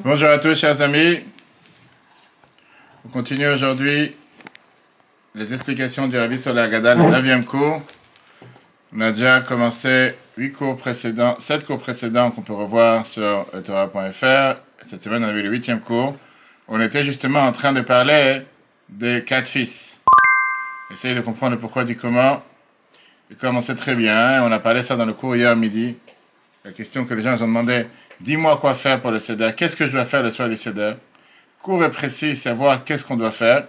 Bonjour à tous, chers amis. On continue aujourd'hui les explications du Rabbi sur la Haggadah, le 9e cours. On a déjà commencé 7 cours précédents qu'on peut revoir sur Torah.fr. Cette semaine, on a vu le 8e cours. On était justement en train de parler des 4 fils. Essayez de comprendre le pourquoi du comment. Et comme on sait très bien, on a parlé ça dans le cours hier midi. La question que les gens ont demandé, dis-moi quoi faire pour le Seder. Qu'est-ce que je dois faire le soir du Seder? Court et précis, savoir qu'est-ce qu'on doit faire.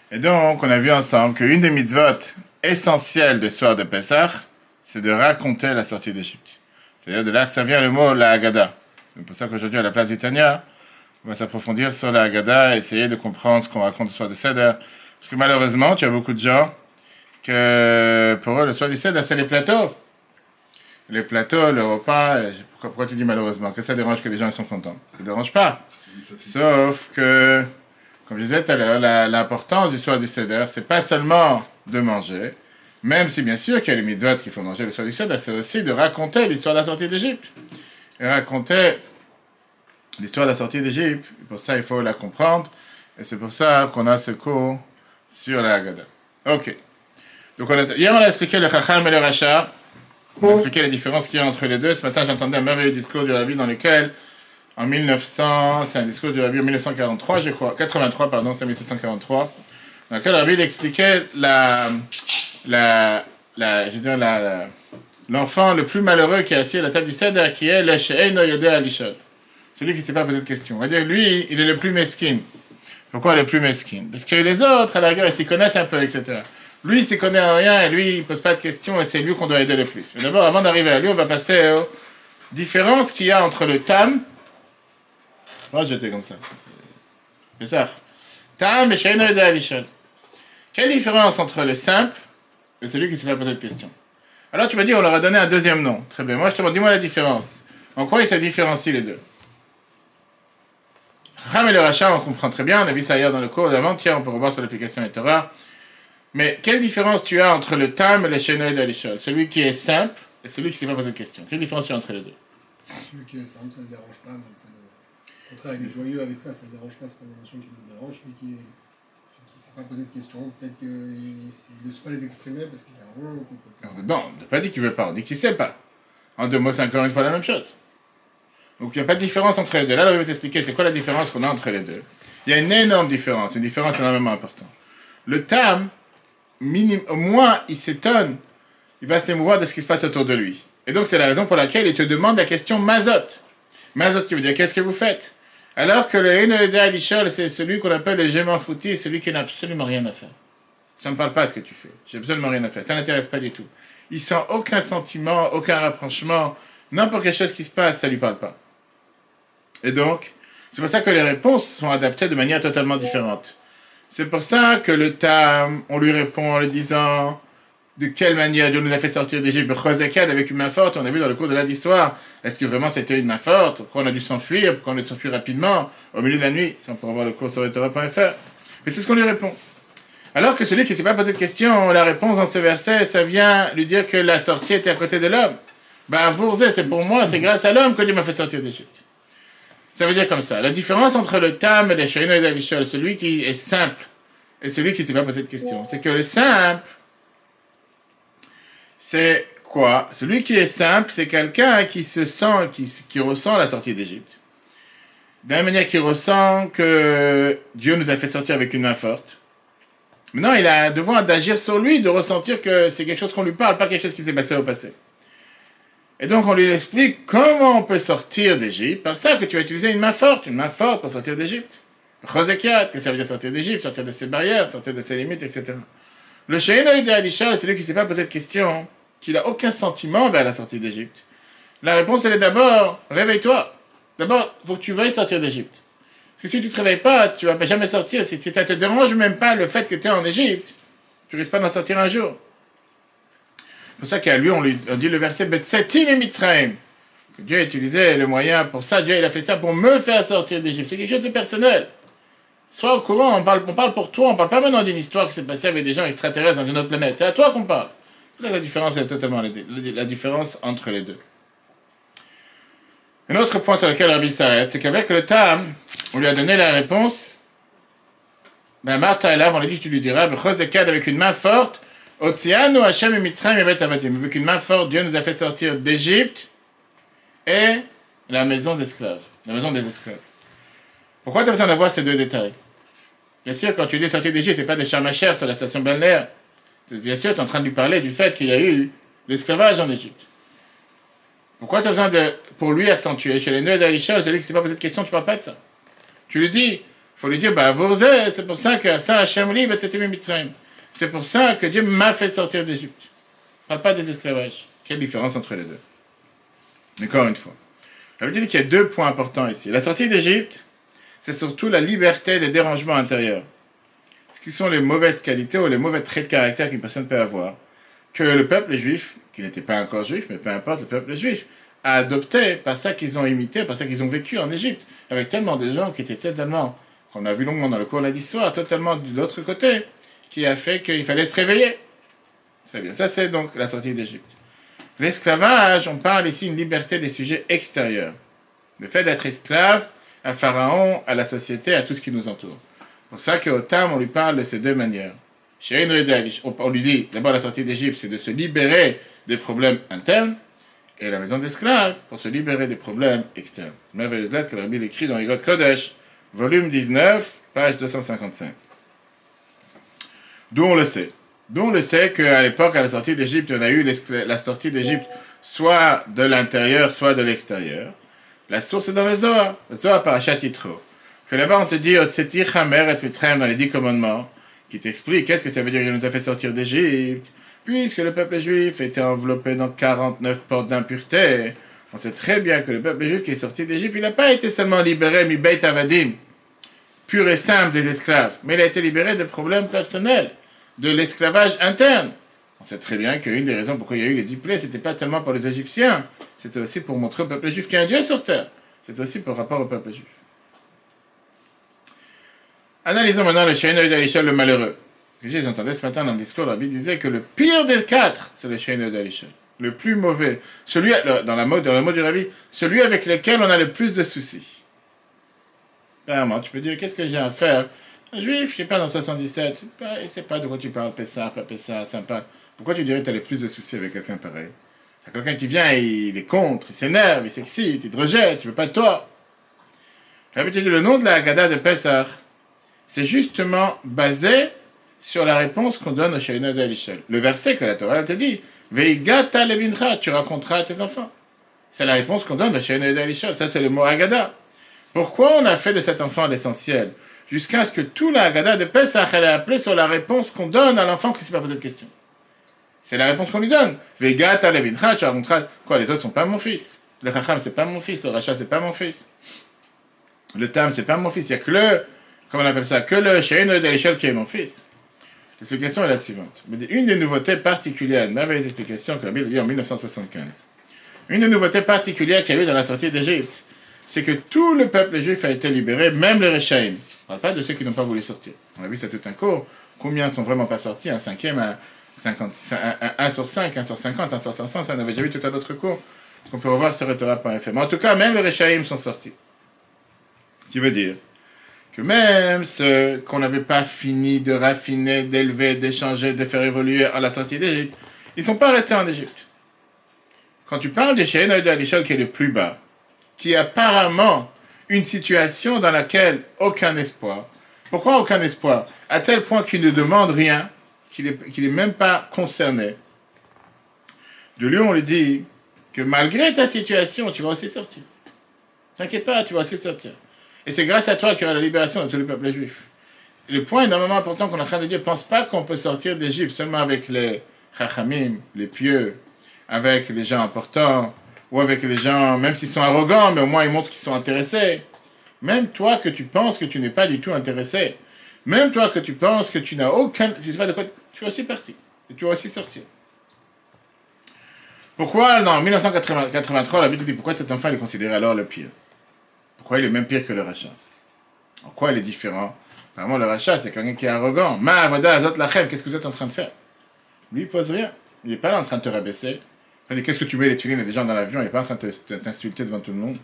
Et donc, on a vu ensemble qu'une des mitzvot essentielles du soir de Pessah, c'est de raconter la sortie d'Égypte. C'est-à-dire de là que ça vient le mot la Haggadah. C'est pour ça qu'aujourd'hui, à la place du Tanya, on va s'approfondir sur la Haggadah et essayer de comprendre ce qu'on raconte le soir du Seder. Parce que malheureusement, tu as beaucoup de gens que pour eux, le soir du Seder, c'est les plateaux. Les plateaux, le repas, pourquoi tu dis malheureusement? Que ça dérange que les gens ils sont contents? Ça ne dérange pas. Sauf que, comme je disais tout à l'heure, l'importance du soir du Seder, c'est pas seulement de manger, même si bien sûr qu'il y a les mitzvot qu'il faut manger le soir du Seder, c'est aussi de raconter l'histoire de la sortie d'Égypte. Et raconter l'histoire de la sortie d'Égypte, pour ça il faut la comprendre, et c'est pour ça qu'on a ce cours sur la Haggadah. Ok. Donc hier on a expliqué le Chacham et le Racha. On a expliqué la différence qu'il y a entre les deux. Ce matin, j'entendais un merveilleux discours du Rabbi dans lequel, en 1900, c'est un discours du Rabbi en 1943, je crois, 83, pardon, c'est 1743, dans lequel le Rabbi expliquait l'enfant le plus malheureux qui est assis à la table du Seder, qui est le She'eino Yodeh Alishon. Celui qui ne s'est pas posé de questions. On va dire, lui, il est le plus mesquin. Pourquoi le plus mesquin? Parce que les autres, à la rigueur, ils s'y connaissent un peu, etc. Lui, il ne s'y connaît en rien et lui, il ne pose pas de questions et c'est lui qu'on doit aider le plus. Mais d'abord, avant d'arriver à lui, on va passer aux différences qu'il y a entre le tam. Moi, j'étais comme ça. C'est ça. Tam et She'eino Yodeh Alishon. Quelle différence entre le simple et celui qui ne s'est pas posé de questions? Alors, tu m'as dit, on leur a donné un deuxième nom. Très bien. Moi, je te demande, dis-moi la différence. En quoi ils se différencient les deux? Chacham et le Racha, on comprend très bien. On a vu ça hier dans le cours d'avant-hier. On peut revoir sur l'application de Torah. Mais quelle différence tu as entre le tam et le She'eino Yodeh Alishon? Celui qui est simple et celui qui ne s'est pas posé de questions. Quelle différence tu as entre les deux? Celui qui est simple, ça ne le dérange pas. Mais ça le... Au contraire, il est joyeux avec ça, ça ne le dérange pas. C'est pas une notion qui le dérange. Celui qui ne s'est pas posé de questions, peut-être qu'il ne sait pas les exprimer parce qu'il est rond. Non, on n'a pas dit qu'il ne veut pas, on dit qu'il ne sait pas. En deux mots, c'est encore une fois la même chose. Donc il n'y a pas de différence entre les deux. Là, je vais t'expliquer c'est quoi la différence qu'on a entre les deux. Il y a une énorme différence, une différence énormément importante. Le tam, au moins, il s'étonne, il va s'émouvoir de ce qui se passe autour de lui. Et donc, c'est la raison pour laquelle il te demande la question mazot. Mazot qui veut dire qu'est-ce que vous faites? Alors que le She'eino Yodeh Alishon, c'est celui qu'on appelle le je m'en foutis, celui qui n'a absolument rien à faire. Ça ne me parle pas de ce que tu fais. J'ai absolument rien à faire. Ça n'intéresse pas du tout. Il sent aucun sentiment, aucun rapprochement. N'importe quelle chose qui se passe, ça ne lui parle pas. Et donc, c'est pour ça que les réponses sont adaptées de manière totalement différente. C'est pour ça que le tam, on lui répond en lui disant de quelle manière Dieu nous a fait sortir d'Égypte, Chosekad avec une main forte. On a vu dans le cours de lundi soir, est-ce que vraiment c'était une main forte? Pourquoi on a dû s'enfuir? Pourquoi on a dû s'enfuir rapidement au milieu de la nuit? Ça, on peut revoir le cours sur Torah.fr. Mais c'est ce qu'on lui répond. Alors que celui qui ne s'est pas posé de question, la réponse dans ce verset, ça vient lui dire que la sortie était à côté de l'homme. Bah, Vourzé, c'est pour moi, c'est grâce à l'homme que Dieu m'a fait sortir d'Égypte. Ça veut dire comme ça. La différence entre le tam et le She'eino Yodeh Alishon, celui qui est simple et celui qui ne s'est pas posé de question, c'est que le simple, c'est quoi? Celui qui est simple, c'est quelqu'un qui se sent, qui ressent la sortie d'Égypte. De la même manière qu'il ressent que Dieu nous a fait sortir avec une main forte. Maintenant, il a un devoir d'agir sur lui, de ressentir que c'est quelque chose qu'on lui parle, pas quelque chose qui s'est passé au passé. Et donc, on lui explique comment on peut sortir d'Égypte, par ça que tu vas utiliser une main forte pour sortir d'Égypte. Chosekiat, que ça veut dire sortir d'Égypte, sortir de ses barrières, sortir de ses limites, etc. Le She'eino Yodeh Alishon, c'est celui qui ne s'est pas posé de questions, qui n'a aucun sentiment vers la sortie d'Égypte. La réponse, elle est d'abord, réveille-toi. D'abord, il faut que tu veuilles sortir d'Égypte. Parce que si tu ne te réveilles pas, tu ne vas jamais sortir. Si ça ne te dérange même pas le fait que tu es en Égypte, tu risques pas d'en sortir un jour. C'est pour ça qu'à lui, on dit le verset Betsetim et Mitzraim. Que Dieu a utilisé le moyen pour ça. Dieu, il a fait ça pour me faire sortir d'Égypte. C'est quelque chose de personnel. Sois au courant, on parle pour toi, on parle pas maintenant d'une histoire qui s'est passée avec des gens extraterrestres dans une autre planète. C'est à toi qu'on parle. C'est ça que la différence est totalement la différence entre les deux. Un autre point sur lequel Rabbi s'arrête, c'est qu'avec le Tam, on lui a donné la réponse. Ben Martha et là, on lui dit que tu lui diras, avec une main forte, Otsianu Hashem et Mitzrayim et Bet Avadim. Avec une main forte, Dieu nous a fait sortir d'Égypte et la maison d'esclaves. La maison des esclaves. Pourquoi tu as besoin d'avoir ces deux détails? Bien sûr, quand tu dis sortir d'Égypte, c'est pas des charmachères sur la station balnéaire. Bien sûr, tu es en train de lui parler du fait qu'il y a eu l'esclavage en Égypte. Pourquoi tu as besoin de, pour lui, accentuer? Chez les Noé d'Alisha, je dis que c'est pas posé de question, tu parles pas de ça. Tu lui dis, il faut lui dire, Vorzé, c'est pour ça que ça, Hachem li, c'était Mitzrayim. C'est pour ça que Dieu m'a fait sortir d'Égypte. Ne parle pas des esclavages. Quelle différence entre les deux? Encore une fois. Je veux dire qu'il y a deux points importants ici. La sortie d'Égypte, c'est surtout la liberté des dérangements intérieurs. Ce qui sont les mauvaises qualités ou les mauvais traits de caractère qu'une personne peut avoir, que le peuple juif, qui n'était pas encore juif, mais peu importe, le peuple juif, a adopté par ça qu'ils ont imité, par ça qu'ils ont vécu en Égypte, avec tellement de gens qui étaient totalement, qu'on a vu longuement dans le cours lundi soir, totalement de l'autre côté, qui a fait qu'il fallait se réveiller. Très bien, ça c'est donc la sortie d'Égypte. L'esclavage, on parle ici d'une liberté des sujets extérieurs. Le fait d'être esclave à Pharaon, à la société, à tout ce qui nous entoure. C'est pour ça qu'au Tam, on lui parle de ces deux manières. On lui dit, d'abord la sortie d'Égypte, c'est de se libérer des problèmes internes, et la maison d'esclaves, pour se libérer des problèmes externes. Merveilleuse lettre que le Rabbi écrit dans Igot Kodesh, volume 19, page 255. D'où on le sait. D'où on le sait qu'à l'époque, à la sortie d'Égypte, on a eu la sortie d'Égypte soit de l'intérieur, soit de l'extérieur. La source est dans le Zohar Parashat Yitro. Que là-bas, on te dit, Otseti Chamer et Mitzrayim dans les 10 commandements, qui t'explique qu'est-ce que ça veut dire qu'il nous a fait sortir d'Égypte, puisque le peuple juif était enveloppé dans 49 portes d'impureté. On sait très bien que le peuple juif qui est sorti d'Égypte, il n'a pas été seulement libéré, mi beit avadim, pur et simple des esclaves, mais il a été libéré des problèmes personnels, de l'esclavage interne. On sait très bien qu'une des raisons pourquoi il y a eu les 10 plaies, c'était pas tellement pour les Égyptiens, c'était aussi pour montrer au peuple juif qu'il y a un Dieu sur terre. C'est aussi par rapport au peuple juif. Analysons maintenant le Shein d'Alisha, le malheureux. J'entendais ce matin dans le discours, la Bible disait que le pire des quatre, c'est le Shein d'Alisha. Le plus mauvais. Celui, dans le mot du Rabbi, celui avec lequel on a le plus de soucis. Vraiment, tu peux dire, qu'est-ce que j'ai à faire? Un juif qui est pas dans 77, il ne sait pas de quoi tu parles, Pessah, pas Pessah, sympa. Pourquoi tu dirais que tu as le plus de soucis avec quelqu'un pareil? C'est quelqu'un qui vient, il est contre, il s'énerve, il s'excite, il te rejette, tu veux pas de toi. Rabbi te dit, le nom de la Haggadah de Pessah, c'est justement basé sur la réponse qu'on donne au Sheina d'Alishel. Le verset que la Torah elle te dit, Veigata lebincha, tu raconteras à tes enfants. C'est la réponse qu'on donne au Sheina d'Alishel. Ça, c'est le mot Haggadah. Pourquoi on a fait de cet enfant l'essentiel? Jusqu'à ce que tout la Haggadah de Pesach, elle est appelée sur la réponse qu'on donne à l'enfant qui ne s'est pas posé de question. C'est la réponse qu'on lui donne. Veigata lebincha, tu raconteras. Quoi, les autres sont pas mon fils. Le Chacham, c'est pas mon fils. Le Racha, c'est pas mon fils. Le Tam, c'est pas mon fils. Il n'y a que le, comment on appelle ça, que le Sheina d'Alishel qui est mon fils. L'explication est la suivante. Une des nouveautés particulières, une merveilleuse explication que la Bible dit en 1975. Une des nouveautés particulières qu'il y a eu dans la sortie d'Égypte, c'est que tout le peuple juif a été libéré, même les Réchaïm. On ne parle pas de ceux qui n'ont pas voulu sortir. On a vu ça tout un cours. Combien ne sont vraiment pas sortis? Un cinquième, un sur 5, un sur 50, un sur 500. Ça, on avait déjà vu tout un autre cours qu'on peut revoir sur Torah.fr. Mais en tout cas, même les Réchaïm sont sortis. Ce qui veut dire que même ceux qu'on n'avait pas fini de raffiner, d'élever, d'échanger, de faire évoluer à la sortie d'Égypte, ils ne sont pas restés en Égypte. Quand tu parles du Shein d'Alishel qui est le plus bas, qui est apparemment une situation dans laquelle aucun espoir. Pourquoi aucun espoir? À tel point qu'il ne demande rien, qu'il n'est même pas concerné. De lui, on lui dit que malgré ta situation, tu vas aussi sortir. T'inquiète pas, tu vas aussi sortir. Et c'est grâce à toi qu'il y aura la libération de tout le peuple juif. Le point énormément important qu'on est en train de dire, pense pas qu'on peut sortir d'Égypte seulement avec les chachamim, les pieux, avec les gens importants, ou avec les gens, même s'ils sont arrogants, mais au moins ils montrent qu'ils sont intéressés. Même toi que tu penses que tu n'es pas du tout intéressé, même toi que tu penses que tu n'as aucun, je sais pas de quoi, tu vas aussi partir, et tu vas aussi sortir. Pourquoi, en 1983, la Bible dit pourquoi cet enfant est considéré alors le pire? Pourquoi il est même pire que le rachat? En quoi il est différent? Apparemment, le rachat, c'est quelqu'un qui est arrogant. Ma avoda azot lachem, qu'est-ce que vous êtes en train de faire? Lui, il pose rien. Il n'est pas là en train de te rabaisser. Qu'est-ce que tu mets les tefilines? Il y a des gens dans l'avion, il n'est pas en train de t'insulter devant tout le monde.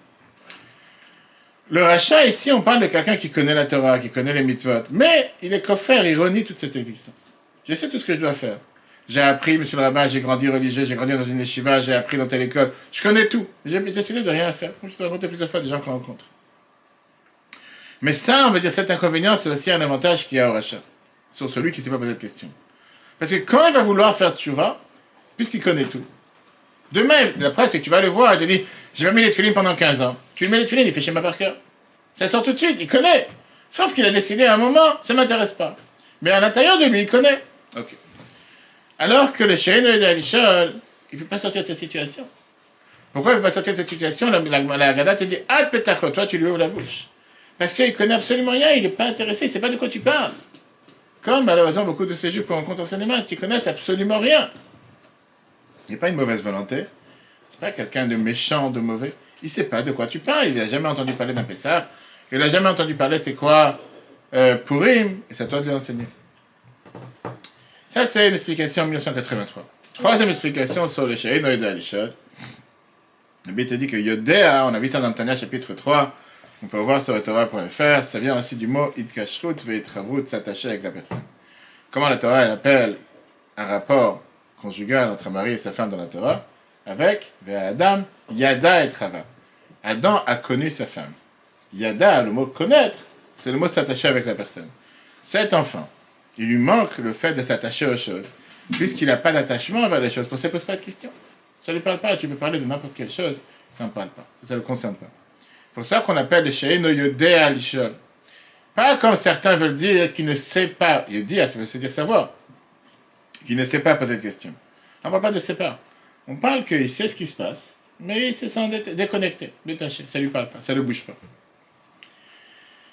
Le rachat, ici, on parle de quelqu'un qui connaît la Torah, qui connaît les mitzvot. Mais il est qu'offert, il renie toute cette existence. Je sais tout ce que je dois faire. J'ai appris, monsieur le rabbin, j'ai grandi religieux, j'ai grandi dans une yeshiva, j'ai appris dans telle école. Je connais tout. J'ai décidé de rien faire. Comme je t'ai raconté plusieurs fois des gens qu'on rencontre. Mais ça, on va dire, cet inconvénient, c'est aussi un avantage qu'il y a au rachat. Sur celui qui ne s'est pas posé de question. Parce que quand il va vouloir faire tchouva, puisqu'il connaît tout. De même, l'après, c'est que tu vas le voir, il te dit, j'ai pas mis les tefilines pendant 15 ans. Tu lui mets les tefilines, il fait schéma par cœur. Ça sort tout de suite, il connaît. Sauf qu'il a décidé à un moment, ça ne m'intéresse pas. Mais à l'intérieur de lui, il connaît. Ok. Alors que le Shein et l'Alishol, il ne peut pas sortir de cette situation. Pourquoi il ne peut pas sortir de cette situation? La Haggadah te dit, ah, peut-être, toi, tu lui ouvres la bouche. Parce qu'il ne connaît absolument rien, il n'est pas intéressé, il ne sait pas de quoi tu parles. Comme malheureusement beaucoup de ces juifs qu'on rencontre en cinéma, qui connaissent absolument rien. Il n'est pas une mauvaise volonté. C'est pas quelqu'un de méchant, de mauvais. Il ne sait pas de quoi tu parles. Il n'a jamais entendu parler d'un Pessah. Il n'a jamais entendu parler c'est quoi Purim. Et c'est à toi de lui enseigner. Ça, c'est l'explication en 1983. Troisième explication sur le Shein et l'Alishol. Le Rabbi te dit que Yodéa, on a vu ça dans le Tanya chapitre 3. On peut voir sur Torah.fr. Ça vient aussi du mot Itkashrut ve'itravut, s'attacher avec la personne. Comment la Torah, elle appelle un rapport conjugal entre un mari et sa femme dans la Torah, avec Adam, Yada et Trava. Adam a connu sa femme. Yada, le mot connaître, c'est le mot s'attacher avec la personne. Cet enfant, il lui manque le fait de s'attacher aux choses, puisqu'il n'a pas d'attachement avec les choses. Pour ça, il ne pose pas de questions. Ça ne lui parle pas. Tu peux parler de n'importe quelle chose, ça ne parle pas. Ça ne le concerne pas. C'est pour ça qu'on appelle le Shein Yodéa Alishol. Pas comme certains veulent dire qu'il ne sait pas. Yodéa, ça veut dire savoir. Qui ne sait pas poser de questions. On ne parle pas de sait pas. On parle qu'il sait ce qui se passe, mais il se sent déconnecté, détaché. Ça ne lui parle pas, ça ne le bouge pas.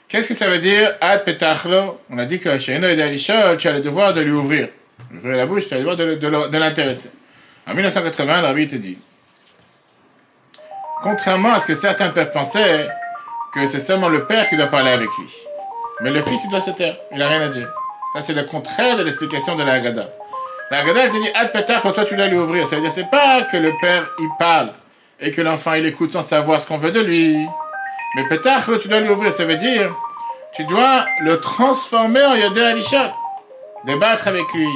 Qu'est-ce que ça veut dire? Ad petachlo. On a dit que chez Eno et Dalishol, tu as le devoir de lui ouvrir. Ouvrir la bouche, tu as le devoir de l'intéresser. En 1980, le Rabbi te dit, contrairement à ce que certains peuvent penser, que c'est seulement le père qui doit parler avec lui. Mais le fils, il doit se taire. Il n'a rien à dire. Ça, c'est le contraire de l'explication de la Haggadah. La Haggadah, elle te dit, ad petach, toi, tu dois lui ouvrir. Ça veut dire, c'est pas que le père, il parle, et que l'enfant, il écoute sans savoir ce qu'on veut de lui. Mais petach, tu dois lui ouvrir. Ça veut dire, tu dois le transformer en Yodéa Alishol. Débattre avec lui,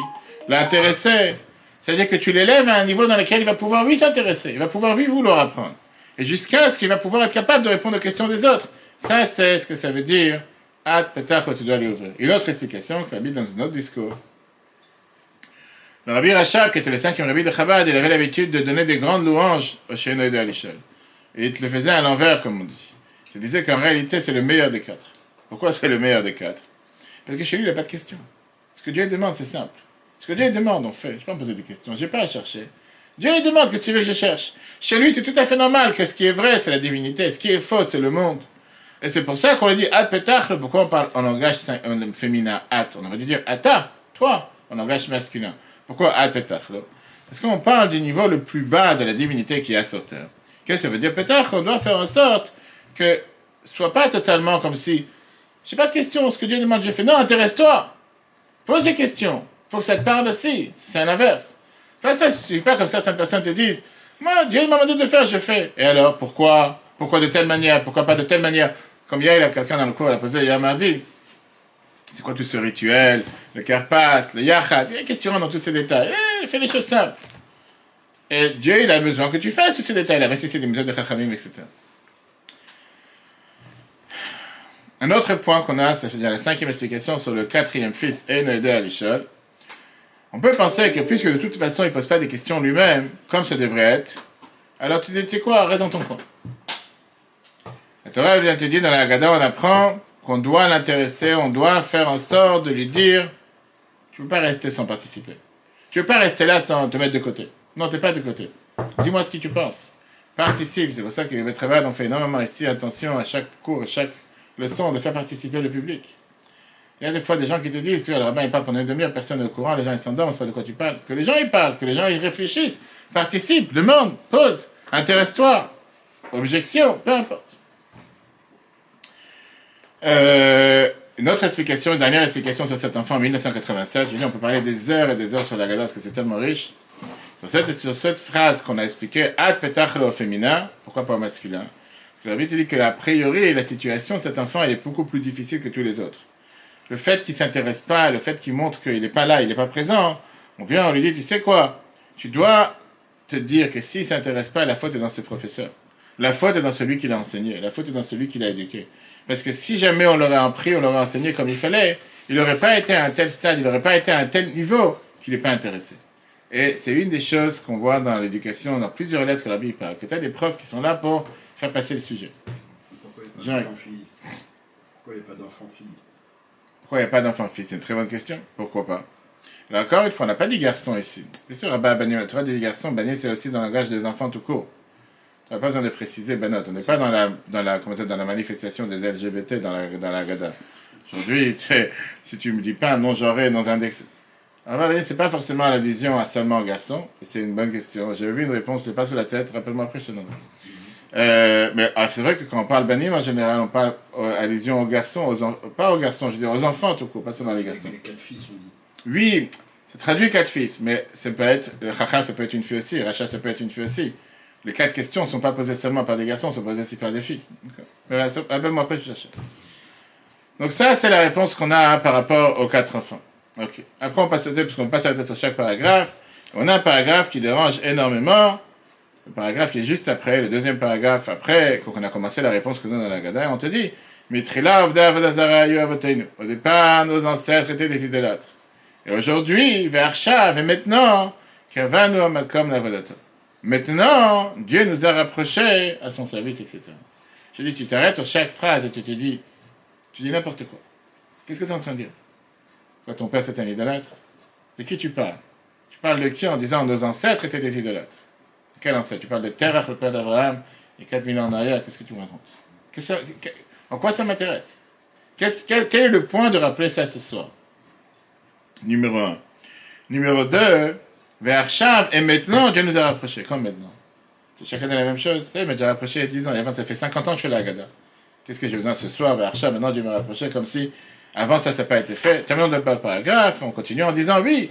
l'intéresser. C'est-à-dire que tu l'élèves à un niveau dans lequel il va pouvoir, lui, s'intéresser. Il va pouvoir, lui, vouloir apprendre. Et jusqu'à ce qu'il va pouvoir être capable de répondre aux questions des autres. Ça, c'est ce que ça veut dire. Ad petach, tu dois lui ouvrir. Une autre explication que la Bible dans un autre discours. Le Rabbi Rachab, qui était le 5e Rabbi de Chabad, il avait l'habitude de donner des grandes louanges au Shein et Alishol. Et il te le faisait à l'envers, comme on dit. Il te disait qu'en réalité, c'est le meilleur des quatre. Pourquoi c'est le meilleur des quatre? Parce que chez lui, il n'a pas de questions. Ce que Dieu demande, c'est simple. Ce que Dieu demande, on fait. Je ne vais pas me poser des questions, je n'ai pas à chercher. Dieu il demande, qu'est-ce que tu veux que je cherche? Chez lui, c'est tout à fait normal que ce qui est vrai, c'est la divinité. Ce qui est faux, c'est le monde. Et c'est pour ça qu'on a dit ad petach. Pourquoi on parle en langage féminin at? On aurait dû dire ata, toi, en langage masculin. Pourquoi ad petach? Parce qu'on parle du niveau le plus bas de la divinité qui est à sur terre. Qu'est-ce que ça veut dire petach? On doit faire en sorte que ce soit pas totalement comme si, j'ai pas de questions, ce que Dieu demande, je fais. Non, intéresse-toi. Pose des questions. Il faut que ça te parle aussi. C'est l'inverse. Enfin, ça ne suffit pas comme certaines personnes te disent, moi, Dieu m'a demandé de faire, je fais. Et alors, pourquoi? Pourquoi de telle manière? Pourquoi pas de telle manière? Comme hier, il y a quelqu'un dans le cours, il a posé hier mardi. C'est quoi tout ce rituel? Le karpas, le yachat? Il y a des questions dans tous ces détails. Fais les choses simples. Et Dieu, il a besoin que tu fasses tous ces détails-là. Mais si c'est des mesures de chachamim, etc. Un autre point qu'on a, c'est la 5e explication sur le 4e fils, Eno et Alishol. On peut penser que puisque de toute façon il ne pose pas des questions lui-même, comme ça devrait être, alors tu dis, tu sais quoi, reste dans ton coin. La Torah vient te dire dans la Haggadah, on apprend qu'on doit l'intéresser, on doit faire en sorte de lui dire, tu ne peux pas rester sans participer. Tu ne peux pas rester là sans te mettre de côté. Non, tu n'es pas de côté. Dis-moi ce que tu penses. Participe, c'est pour ça que les travail on fait énormément ici attention à chaque cours, à chaque leçon, de faire participer le public. Il y a des fois des gens qui te disent, oui, le rabbin il parle pendant une demi-heure, personne n'est au courant, les gens ils s'endorment, on ne sait pas de quoi tu parles. Que les gens ils parlent, que les gens ils réfléchissent, participent, demandent, posent, intéresse-toi, objection, peu importe. Une autre explication, une dernière explication sur cet enfant en 1987, je dis, on peut parler des heures et des heures sur la Haggadah parce que c'est tellement riche. Sur cette phrase qu'on a expliquée, ad petachlo au féminin, pourquoi pas au masculin? La Bible dit que a priori, la situation de cet enfant, elle est beaucoup plus difficile que tous les autres. Le fait qu'il ne s'intéresse pas, le fait qu'il montre qu'il n'est pas là, il n'est pas présent, on vient, on lui dit, tu sais quoi? Tu dois te dire que s'il ne s'intéresse pas, la faute est dans ses professeurs. La faute est dans celui qui l'a enseigné. La faute est dans celui qui l'a éduqué. Parce que si jamais on l'aurait appris, on l'aurait enseigné comme il fallait, il n'aurait pas été à un tel stade, il n'aurait pas été à un tel niveau qu'il n'est pas intéressé. Et c'est une des choses qu'on voit dans l'éducation, dans plusieurs lettres que la Bible parle, que tu as des profs qui sont là pour faire passer le sujet. Pourquoi il n'y a pas d'enfants-filles? Pourquoi il n'y a pas d'enfants-filles? Pourquoi il n'y a pas d'enfants-filles? C'est une très bonne question. Pourquoi pas? Alors encore une fois, on n'a pas dit garçons ici. Bien sûr, Rabba Banil, la Torah dit garçons, Banil c'est aussi dans le langage des enfants tout court. Tu n'as pas besoin de préciser Benot. On n'est pas dans la manifestation des LGBT dans la Gada. Aujourd'hui, si tu ne me dis pas un non-genré dans un index. Alors, c'est pas forcément l'allusion à seulement garçons. Et c'est une bonne question. J'ai vu une réponse, c'est pas sur la tête. Rappelle-moi après, je te donne. Mais c'est vrai que quand on parle banim, en général, on parle allusion aux garçons, pas aux garçons, je veux dire aux enfants tout court, pas seulement les garçons. Les 4 fils, on dit. Oui, c'est traduit 4 fils, mais ça peut être, le Chacham, ça peut être une fille aussi, Racha, ça peut être une fille aussi. Les 4 questions ne sont pas posées seulement par des garçons, sont posées aussi par des filles. Rappelle-moi après, je cherche. Donc ça, c'est la réponse qu'on a par rapport aux 4 enfants. Ok. Après, on passe à parce qu'on passe à la tête sur chaque paragraphe. On a un paragraphe qui dérange énormément. Le paragraphe qui est juste après, le deuxième paragraphe après, quand on a commencé la réponse que nous dans la Gada, on te dit Mitrila avda avodazara yu avoteinu. Au départ, nos ancêtres étaient des idolâtres. Et aujourd'hui, Ve'arshav, et maintenant, Kavanu amakom lavodato. Maintenant, Dieu nous a rapprochés à son service, etc. Je dis, tu t'arrêtes sur chaque phrase et tu dis n'importe quoi. Qu'est-ce que tu es en train de dire? Quand ton père c'est un idolâtre, de qui tu parles? Tu parles de qui en disant nos ancêtres étaient des idolâtres? Quel ancêtre? Tu parles de Terach, le père d'Abraham, et 4000 ans en arrière, qu'est-ce que tu me racontes? En quoi ça m'intéresse? Quel est le point de rappeler ça ce soir? Numéro 1. Numéro 2, Ve'arshav, et maintenant Dieu nous a rapprochés. Comme maintenant? C'est chacun de la même chose. Il m'a déjà rapproché il y a 10 ans, ça fait 50 ans que je suis là à Gada. Qu'est-ce que j'ai besoin ce soir? Ve'arshav, maintenant Dieu m'a rapproché, comme si avant ça n'a pas été fait. Terminons de paragraphe, on continue en disant oui.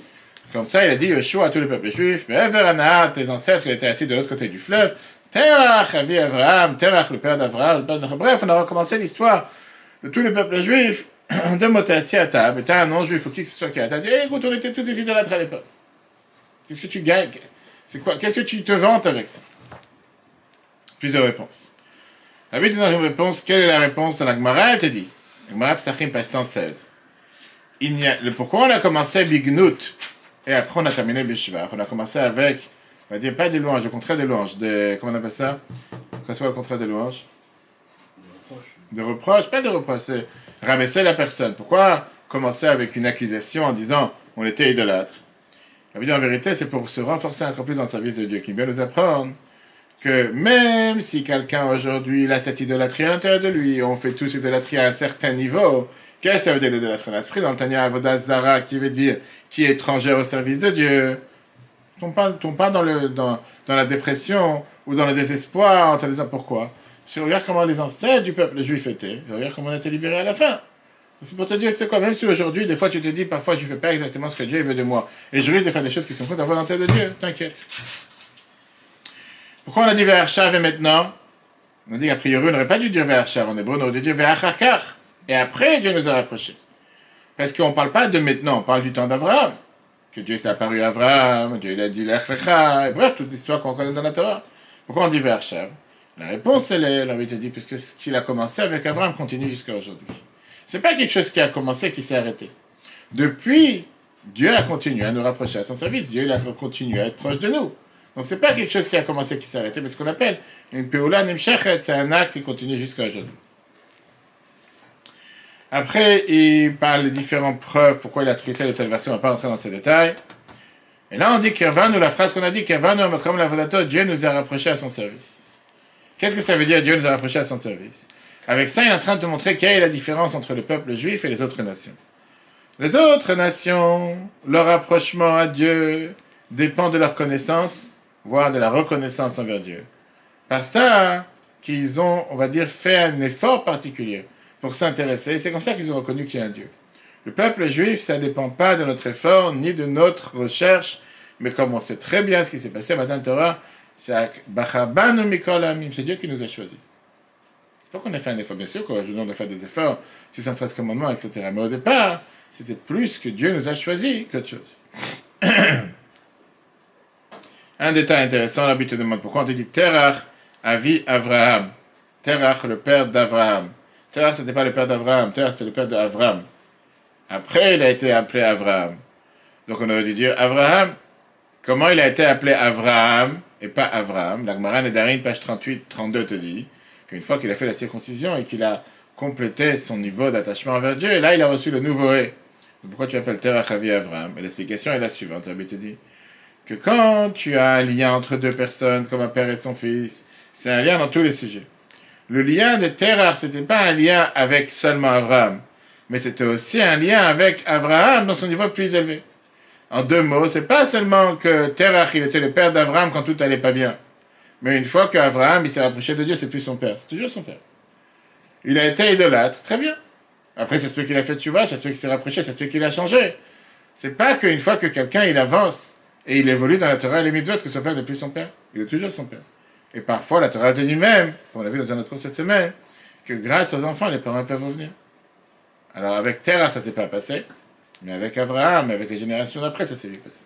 Comme ça, il a dit Yoshua à tous les peuples juifs, mais Everana, tes ancêtres, ils étaient assis de l'autre côté du fleuve. Terach, Avi Avraham, Terach, le père d'Avraham. Bref, on a recommencé l'histoire de tous les peuples juifs, de monter assis à table. Et t'as un non-juif, ou qui que ce soit qui a table. Et écoute, on était tous des idolâtres à l'époque. Qu'est-ce que tu gagnes? C'est quoi? Qu'est-ce que tu te vantes avec ça? Plusieurs réponses. La Bible dit dans une réponse, quelle est la réponse dans la Gemara? Elle te dit. Gemara Psachim, page 116. Pourquoi on a commencé Bignout? Et après, on a terminé Bishvar. On a commencé avec, on va dire, pas des louanges, le contraire des louanges. Comment on appelle ça? Qu'est-ce que le contraire des louanges? Des reproches. Pas des reproches, c'est ramasser la personne. Pourquoi commencer avec une accusation en disant on était idolâtre? La Bible, en vérité, c'est pour se renforcer encore plus dans le service de Dieu, qui vient nous apprendre que même si quelqu'un aujourd'hui il a cette idolâtrie à l'intérieur de lui, on fait tous idolâtrie à un certain niveau. Qu'est-ce que ça veut dire l'idolâtrie? L'esprit dans le Tanya Avodah Zara, qui veut dire qui est étrangère au service de Dieu. Tombe pas dans la dépression ou dans le désespoir en te disant pourquoi. Si on regarde comment les ancêtres du peuple juif étaient, regarde comment on a été libérés à la fin. C'est pour te dire, c'est quoi, même si aujourd'hui, des fois tu te dis, parfois je ne fais pas exactement ce que Dieu veut de moi, et je risque de faire des choses qui sont contre la volonté de Dieu, t'inquiète. Pourquoi on a dit Ve'arshav et maintenant? On a dit qu'a priori on n'aurait pas dû dire Ve'arshav en hébreu, on aurait dû dire Ve'achakar. Et après, Dieu nous a rapprochés. Parce qu'on ne parle pas de maintenant, on parle du temps d'Abraham. Que Dieu s'est apparu à Abraham, Dieu il a dit Lech Lecha, et bref, toute l'histoire qu'on connaît dans la Torah. Pourquoi on dit Ve'arshav? La réponse, elle est, l'avait dit, puisque ce qu'il a commencé avec Abraham continue jusqu'à aujourd'hui. C'est pas quelque chose qui a commencé et qui s'est arrêté. Depuis, Dieu a continué à nous rapprocher à son service, Dieu il a continué à être proche de nous. Donc c'est pas quelque chose qui a commencé et qui s'est arrêté, mais ce qu'on appelle une Peoula Nimshechet, c'est un acte qui continue jusqu'à aujourd'hui. Après, il parle des différentes preuves, pourquoi il a traité de telle version, on ne va pas rentrer dans ces détails. Et là, on dit qu'Irvanu, la phrase qu'on a dit, qu'Irvanu, comme la Vodato, Dieu nous a rapprochés à son service. Qu'est-ce que ça veut dire, Dieu nous a rapprochés à son service? Avec ça, il est en train de te montrer quelle est la différence entre le peuple juif et les autres nations. Les autres nations, leur rapprochement à Dieu dépend de leur connaissance, voire de la reconnaissance envers Dieu. Par ça, qu'ils ont, on va dire, fait un effort particulier pour s'intéresser. C'est comme ça qu'ils ont reconnu qu'il y a un Dieu. Le peuple juif, ça ne dépend pas de notre effort, ni de notre recherche, Mais comme on sait très bien ce qui s'est passé à Matan Torah, c'est Bachabanu Mikol Amim, c'est Dieu qui nous a choisis. C'est pas qu'on a fait un effort, bien sûr qu'on a fait des efforts, 613 commandements, etc. Mais au départ, c'était plus que Dieu nous a choisis qu'autre chose. Un détail intéressant, la Bible te demande pourquoi on te dit Terach, Avi Avraham. Terach, le père d'Avraham. Terach, c'était pas le père d'Avraham, Terach, c'était le père d'Avram. Après, il a été appelé Avraham. Donc on aurait dû dire Avraham. Comment il a été appelé Avraham et pas Avraham? La Gemara Nedarim, page 38-32, te dit qu'une fois qu'il a fait la circoncision et qu'il a complété son niveau d'attachement envers Dieu, et là il a reçu le nouveau ré. Pourquoi tu appelles Terach Avi Avraham? Et l'explication est la suivante. La Bible te dit que quand tu as un lien entre deux personnes, comme un père et son fils, c'est un lien dans tous les sujets. Le lien de Terach, ce n'était pas un lien avec seulement Avraham, mais c'était aussi un lien avec Avraham dans son niveau plus élevé. En deux mots, c'est pas seulement que Terach, il était le père d'Avraham quand tout allait pas bien, mais une fois qu'Avraham, il s'est rapproché de Dieu, c'est plus son père, c'est toujours son père. Il a été idolâtre, très bien. Après, ça se peut qu'il a fait tchouva, ça se peut qu'il s'est rapproché, ça se peut qu'il a changé. C'est pas qu'une fois que quelqu'un, il avance et il évolue dans la Torah et les mitzvot, que son père n'est plus son père. Il est toujours son père. Et parfois, la Torah te dit même, comme on l'a vu dans un autre cours cette semaine, que grâce aux enfants, les parents peuvent revenir. Alors avec Terah, ça ne s'est pas passé, mais avec Avraham, avec les générations d'après, ça s'est vite passé.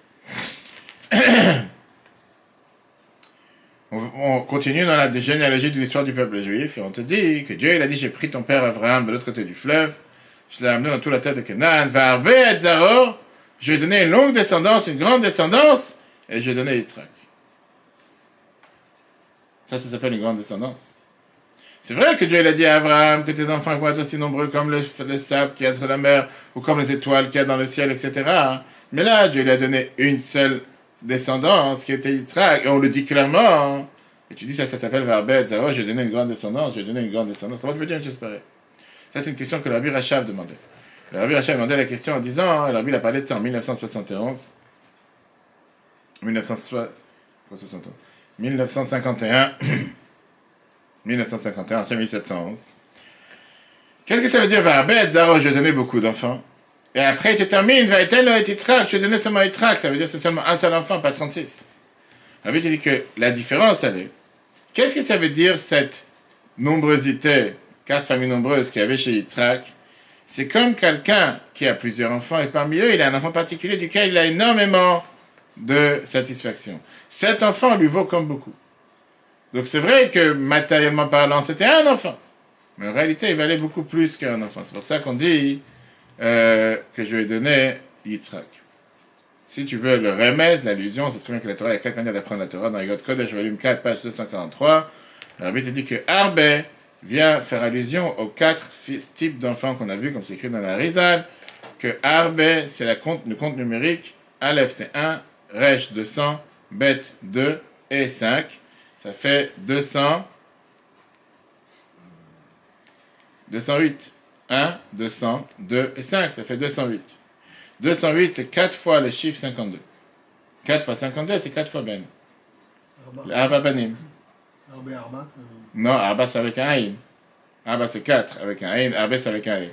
On continue dans la généalogie de l'histoire du peuple juif, et on te dit que Dieu, il a dit, j'ai pris ton père Avraham de l'autre côté du fleuve, je l'ai amené dans toute la terre de Canaan, Varbe et Zaro, je lui ai donné une longue descendance, une grande descendance, et je lui ai donné Yitzhak. Ça s'appelle une grande descendance. C'est vrai que Dieu il a dit à Abraham que tes enfants vont être aussi nombreux comme le sable qu'il y a sur la mer, ou comme les étoiles qu'il y a dans le ciel, etc. Mais là, Dieu lui a donné une seule descendance, qui était Yitzhak, et on le dit clairement. Et tu dis ça s'appelle Varbet, Zaro, j'ai donné une grande descendance, j'ai donné une grande descendance. Comment tu peux dire une chose pareille? Ça, c'est une question que le Rabbi Rachab demandait. Le Rabbi Rachab demandait la question en disant, le Rabbi il a parlé de ça en 1971. 1951, 1951, c'est 1711. Qu'est-ce que ça veut dire, Varbet, Zaro, je donné beaucoup d'enfants? Et après, tu termines, Vaïtel, et Yitzhak, je donné seulement Yitzhak, ça veut dire que c'est seulement un seul enfant, pas 36. Rabbi te dit que la différence, elle est. Qu'est-ce que ça veut dire, cette nombrosité, 4 familles nombreuses qu'il y avait chez Yitzhak? C'est comme quelqu'un qui a plusieurs enfants, et parmi eux, il a un enfant particulier duquel il a énormément de satisfaction. Cet enfant lui vaut comme beaucoup. Donc c'est vrai que matériellement parlant, c'était un enfant. Mais en réalité, il valait beaucoup plus qu'un enfant. C'est pour ça qu'on dit que je lui ai donné Yitzhak. Si tu veux le remez, l'allusion, c'est très bien que la Torah, il y a 4 manières d'apprendre la Torah. Dans Egot Kodesh, volume 4, page 243, le Rabbi te dit que Arbe vient faire allusion aux 4 types d'enfants qu'on a vus, comme c'est écrit dans la Rizal, que Arbe, c'est le compte numérique, Aleph c'est 1, Resh 200, Bet 2 et 5. Ça fait 200, 208. 1, 200, 2 et 5, ça fait 208. 208, c'est 4 fois le chiffre 52. 4 fois 52, c'est 4 fois Ben. Arba Banim. Arba, c'est... Non, Arba, c'est avec un Aïn. Arba, c'est 4 avec un Aïn. Arba, c'est avec un Aïn.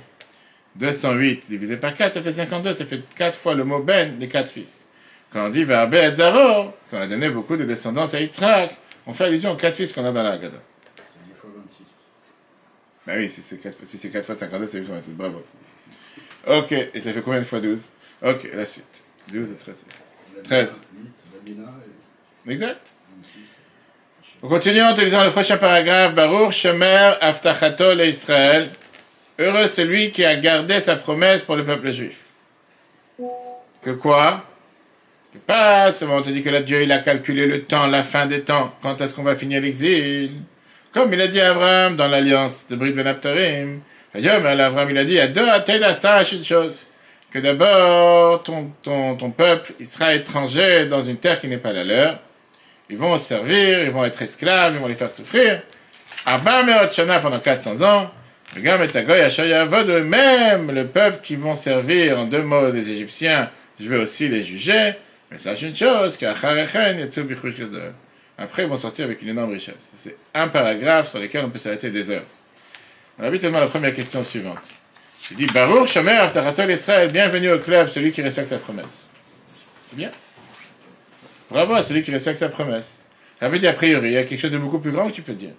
208 divisé par 4, ça fait 52. Ça fait 4 fois le mot Ben, les 4 fils. Quand on dit Varbe et Zaro, qu'on a donné beaucoup de descendance à Yitzhak, on fait allusion aux 4 fils qu'on a dans la Haggadah. C'est 10 fois 26. Ben oui, si c'est 4 fois 52, c'est 8 fois 26. Bravo. Ok, et ça fait combien de fois 12? Ok, la suite. 12 et 13. 13. Exact. On continue en te lisant le prochain paragraphe. Baruch Shomer Avtachato le Israël. Heureux celui qui a gardé sa promesse pour le peuple juif. Que quoi? Que pas seulement on te dit que là Dieu il a calculé le temps, la fin des temps. Quand est-ce qu'on va finir l'exil? Comme il a dit à Abraham dans l'alliance de Brit Ben Abtarim. Mais Abraham il a dit à deux à sache une chose. Que d'abord ton peuple il sera étranger dans une terre qui n'est pas la leur. Ils vont servir, ils vont être esclaves, ils vont les faire souffrir. Abba Meot Shana pendant 400 ans. Même le peuple qui vont servir, en deux mots, des Égyptiens, je vais aussi les juger. Mais sache une chose, après ils vont sortir avec une énorme richesse. C'est un paragraphe sur lequel on peut s'arrêter des heures. On a habituellement la première question suivante. Il dit Baruch Shomer Avtachato l'Israël, bienvenue au club, celui qui respecte sa promesse. C'est bien. Bravo à celui qui respecte sa promesse. Ça veut dire, a priori, il y a quelque chose de beaucoup plus grand que tu peux dire.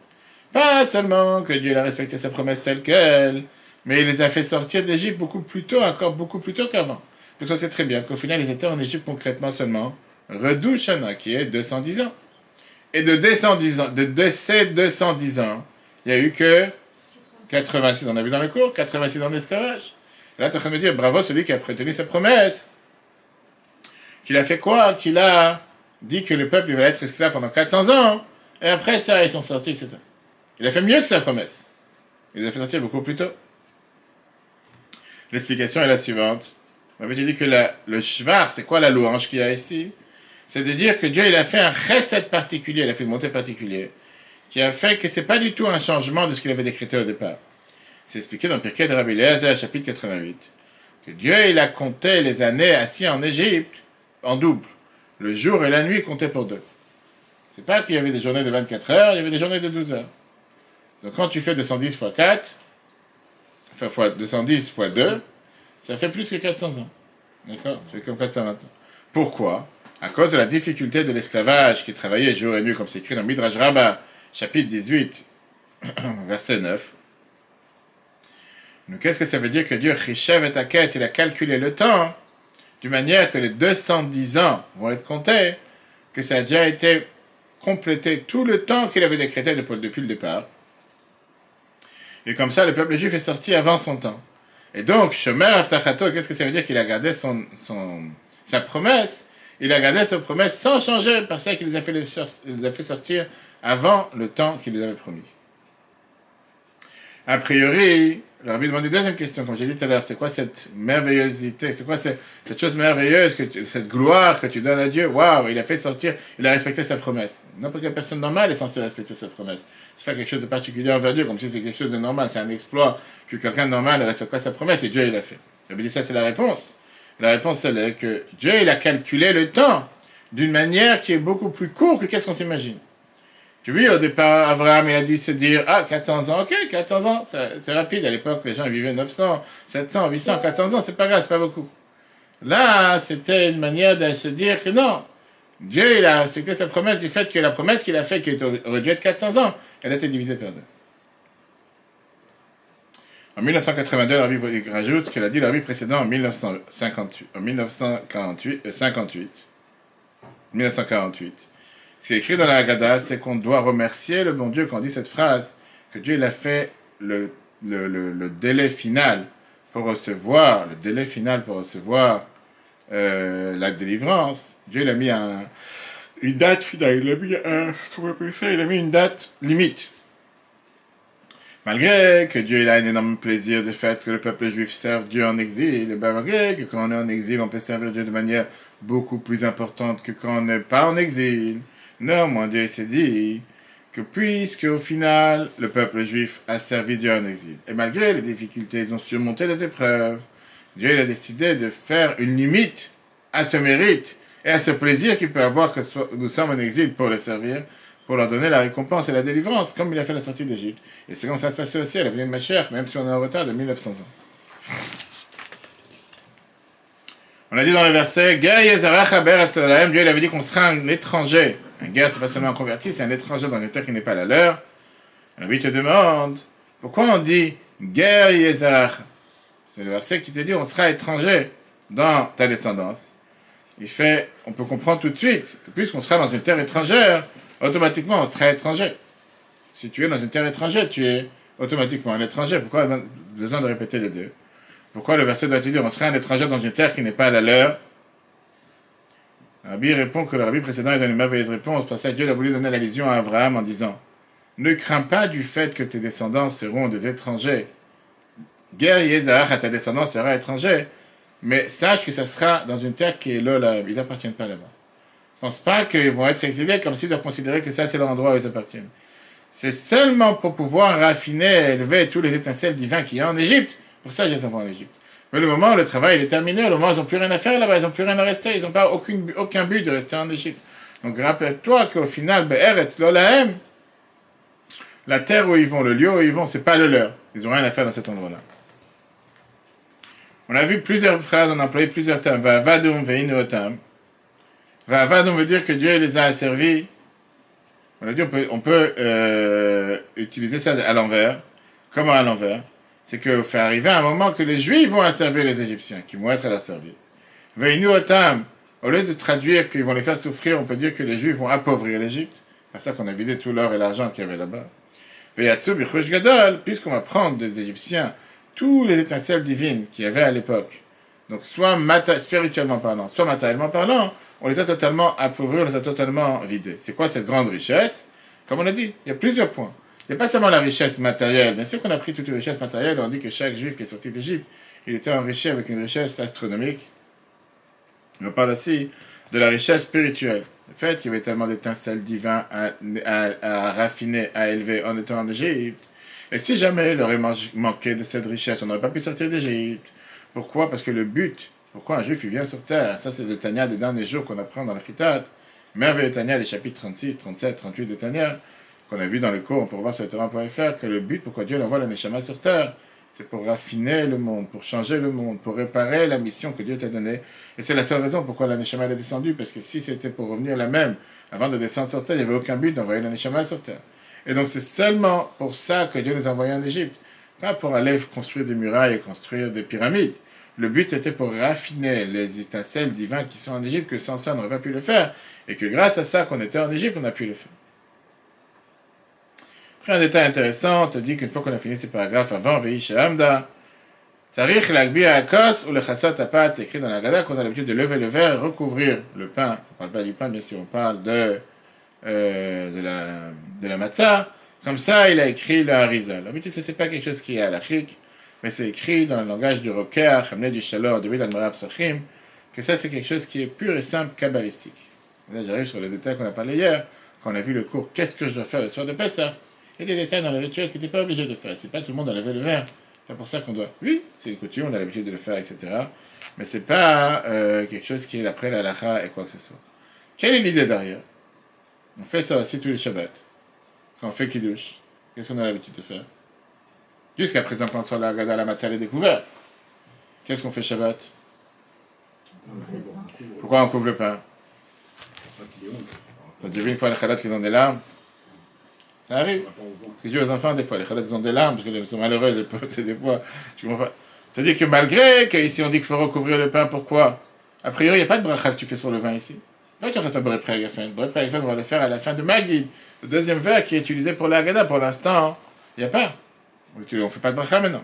Pas seulement que Dieu a respecté sa promesse telle qu'elle, mais il les a fait sortir d'Égypte beaucoup plus tôt, encore beaucoup plus tôt qu'avant. Donc ça c'est très bien qu'au final ils étaient en Égypte concrètement seulement Redou Shana, qui est 210 ans. Et de ces 210 ans, il n'y a eu que 86, on a vu dans le cours, 86 ans d'esclavage. Là tu es en train de me dire, bravo celui qui a prétenu sa promesse. Qu'il a fait quoi? Qu'il a dit que le peuple il va être esclave pendant 400 ans, et après ça ils sont sortis, etc. Il a fait mieux que sa promesse. Il les a fait sortir beaucoup plus tôt. L'explication est la suivante. On avait dit que le shvar, c'est quoi la louange qu'il y a ici? C'est de dire que Dieu il a fait un chesed particulier, il a fait une montée particulière, qui a fait que c'est pas du tout un changement de ce qu'il avait décrété au départ. C'est expliqué dans le Pirkei de Rabbi Eliezer, chapitre 88, que Dieu il a compté les années assis en Égypte en double. Le jour et la nuit comptaient pour deux. C'est pas qu'il y avait des journées de 24 heures, il y avait des journées de 12 heures. Donc quand tu fais 210 fois 4, enfin fois 210 fois 2, ça fait plus que 400 ans. D'accord? Ça fait comme 420 ans. Pourquoi? À cause de la difficulté de l'esclavage qui travaillait jour et nuit, comme c'est écrit dans Midrash Rabbah, chapitre 18, verset 9. Donc qu'est-ce que ça veut dire que Dieu, Chishev et Taket, il a calculé le temps d'une manière que les 210 ans vont être comptés, que ça a déjà été complété tout le temps qu'il avait décrété depuis le départ. Et comme ça, le peuple juif est sorti avant son temps. Et donc, Shomer Avtachato, qu'est-ce que ça veut dire? Qu'il a gardé sa promesse. Il a gardé sa promesse sans changer, parce qu'il les a fait sortir avant le temps qu'il les avait promis. A priori, le rabbi demande une deuxième question, comme j'ai dit tout à l'heure, c'est quoi cette merveillosité, c'est quoi cette chose merveilleuse, cette gloire que tu donnes à Dieu? Waouh, il a fait sortir, il a respecté sa promesse. N'importe quelle personne normale est censée respecter sa promesse. C'est pas quelque chose de particulier envers Dieu, comme si c'est quelque chose de normal, c'est un exploit que quelqu'un de normal ne respecte pas sa promesse, et Dieu il l'a fait. Le rabbi dit ça, c'est la réponse. La réponse, c'est que Dieu il a calculé le temps d'une manière qui est beaucoup plus courte que qu'est-ce qu'on s'imagine. Oui, au départ, Abraham, il a dû se dire, 400 ans, ok, 400 ans, c'est rapide. À l'époque, les gens vivaient 900, 700, 800, 400 ans, c'est pas grave, c'est pas beaucoup. Là, c'était une manière de se dire que non, Dieu, il a respecté sa promesse du fait que la promesse qu'il a faite, qui aurait dû être 400 ans, elle a été divisée par deux. En 1982, le rabbi rajoute ce qu'elle a dit le rabbi précédent en 1948. Ce qui est écrit dans la Haggadah, c'est qu'on doit remercier le bon Dieu quand on dit cette phrase, que Dieu il a fait le délai final pour recevoir, la délivrance. Dieu il a mis une date finale, il a mis une date limite. Malgré que Dieu il a un énorme plaisir du fait que le peuple juif serve Dieu en exil, et malgré que quand on est en exil, on peut servir Dieu de manière beaucoup plus importante que quand on n'est pas en exil. Néanmoins, Dieu s'est dit que puisque au final, le peuple juif a servi Dieu en exil, et malgré les difficultés, ils ont surmonté les épreuves, Dieu il a décidé de faire une limite à ce mérite et à ce plaisir qu'il peut avoir que nous sommes en exil pour le servir, pour leur donner la récompense et la délivrance, comme il a fait la sortie d'Égypte. Et c'est comme ça se passait aussi à la venue de Mashiach, même si on est en retard de 1900 ans. On a dit dans le verset, Dieu il avait dit qu'on sera un étranger. Un guerre, c'est pas seulement un converti, c'est un étranger dans une terre qui n'est pas la leur. Alors lui te demande, pourquoi on dit guerre Yezarach? C'est le verset qui te dit, on sera étranger dans ta descendance. On peut comprendre tout de suite que puisqu'on sera dans une terre étrangère, automatiquement on sera étranger. Si tu es dans une terre étrangère, tu es automatiquement un étranger. Pourquoi besoin de répéter les deux? Pourquoi le verset doit te dire on sera un étranger dans une terre qui n'est pas la leur? Le rabbi répond que le rabbi précédent il donne une merveilleuse réponse parce que Dieu a voulu donner l'allusion à Abraham en disant ne crains pas du fait que tes descendants seront des étrangers. Guerre Yezahar à ta descendance sera étranger, mais sache que ça sera dans une terre qui est là, ils n'appartiennent pas là-bas. Ne pense pas qu'ils vont être exilés comme s'ils doivent considérer que ça c'est l'endroit où ils appartiennent. C'est seulement pour pouvoir raffiner et élever tous les étincelles divins qu'il y a en Égypte. Pour ça, je les envoie en Égypte. Mais le moment où le travail est terminé, le moment où ils n'ont plus rien à faire là-bas, ils n'ont plus rien à rester, ils n'ont pas aucun but de rester en Égypte. Donc rappelle-toi qu'au final, Be'eretz Lolahem, la terre où ils vont, le lieu où ils vont, c'est pas le leur. Ils n'ont rien à faire dans cet endroit-là. On a vu plusieurs phrases, on a employé plusieurs termes. Va vadum ve'inuotam. Va'avadon veut dire que Dieu les a asservis. On a dit on peut utiliser ça à l'envers. Comment à l'envers? C'est qu'il fait arriver un moment que les Juifs vont asservir les Égyptiens, qui vont être à leur service. Veinu otam, au lieu de traduire qu'ils vont les faire souffrir, on peut dire que les Juifs vont appauvrir l'Égypte. C'est pour ça qu'on a vidé tout l'or et l'argent qu'il y avait là-bas. Veyatsu bichush gadol, puisqu'on va prendre des Égyptiens tous les étincelles divines qu'il y avait à l'époque. Donc soit spirituellement parlant, soit matériellement parlant, on les a totalement appauvris, on les a totalement vidés. C'est quoi cette grande richesse? Comme on a dit, il y a plusieurs points. Il n'y a pas seulement la richesse matérielle. Bien sûr qu'on a pris toute les richesse matérielle, on dit que chaque juif qui est sorti d'Égypte, il était enrichi avec une richesse astronomique. On parle aussi de la richesse spirituelle. Le fait qu'il y avait tellement d'étincelles divines à raffiner, à élever en étant en Égypte. Et si jamais il aurait manqué de cette richesse, on n'aurait pas pu sortir d'Égypte. Pourquoi? Parce que le but, pourquoi un juif il vient sur terre, ça c'est le Tanya des derniers jours qu'on apprend dans la Khitat, merveilleux Tanya des chapitres 36, 37, 38 de Tanya, qu'on a vu dans les cours, on peut voir sur le Torah.fr, que le but pourquoi Dieu envoie la Neshama sur terre, c'est pour raffiner le monde, pour changer le monde, pour réparer la mission que Dieu t'a donnée. Et c'est la seule raison pourquoi la Neshama est descendue, parce que si c'était pour revenir la même, avant de descendre sur terre, il n'y avait aucun but d'envoyer la Neshama sur terre. Et donc c'est seulement pour ça que Dieu nous a envoyés en Égypte, pas pour aller construire des murailles et construire des pyramides. Le but c'était pour raffiner les étincelles divines qui sont en Égypte, que sans ça on n'aurait pas pu le faire, et que grâce à ça qu'on était en Égypte, on a pu le faire. Après un détail intéressant, on te dit qu'une fois qu'on a fini ce paragraphe avant, Veisha Hamda, Sarich l'agbi à Akos ou le chassot apat, c'est écrit dans la Gada qu'on a l'habitude de lever le verre et recouvrir le pain. On ne parle pas du pain, bien sûr, on parle de la matzah. Comme ça, il a écrit le harizal. L'habitude, ce n'est pas quelque chose qui est halachique, mais c'est écrit dans le langage du Rokeach, Hamne du Shalor, de Vil Admara Psachim, que ça, c'est quelque chose qui est pur et simple kabbalistique. Là, j'arrive sur les détails qu'on a parlé hier, quand on a vu le cours Qu'est-ce que je dois faire le soir de Pessah? Il y a des détails dans le rituel qui n'étaient pas obligé de faire. C'est pas tout le monde à laver le verre. C'est pour ça qu'on doit. Oui, c'est une coutume, on a l'habitude de le faire, etc. Mais c'est pas quelque chose qui est d'après la halakha et quoi que ce soit. Quelle est l'idée derrière? On fait ça aussi tous les Shabbats. Quand on fait Kiddush, qu'est-ce qu'on a l'habitude de faire? Jusqu'à présent, quand on soit la Gada, la Matzah est découverte. Qu'est-ce qu'on fait Shabbat? Pourquoi on couvre le pain? T'as déjà vu une fois les Khalat qui ont des larmes? Ça arrive. C'est dur aux enfants des fois. Les Khalat ils ont des larmes parce qu'ils sont malheureux des fois. Tu comprends pas? C'est-à-dire que malgré qu'ici on dit qu'il faut recouvrir le pain, pourquoi? A priori, il n'y a pas de bracha que tu fais sur le vin ici. Là, tu aurais fait Boré Préagafen. Boré Préagafen, on va le faire à la fin de Magid. Le deuxième verre qui est utilisé pour la Haggadah, pour l'instant, il n'y a pas. On ne fait pas de bracha maintenant.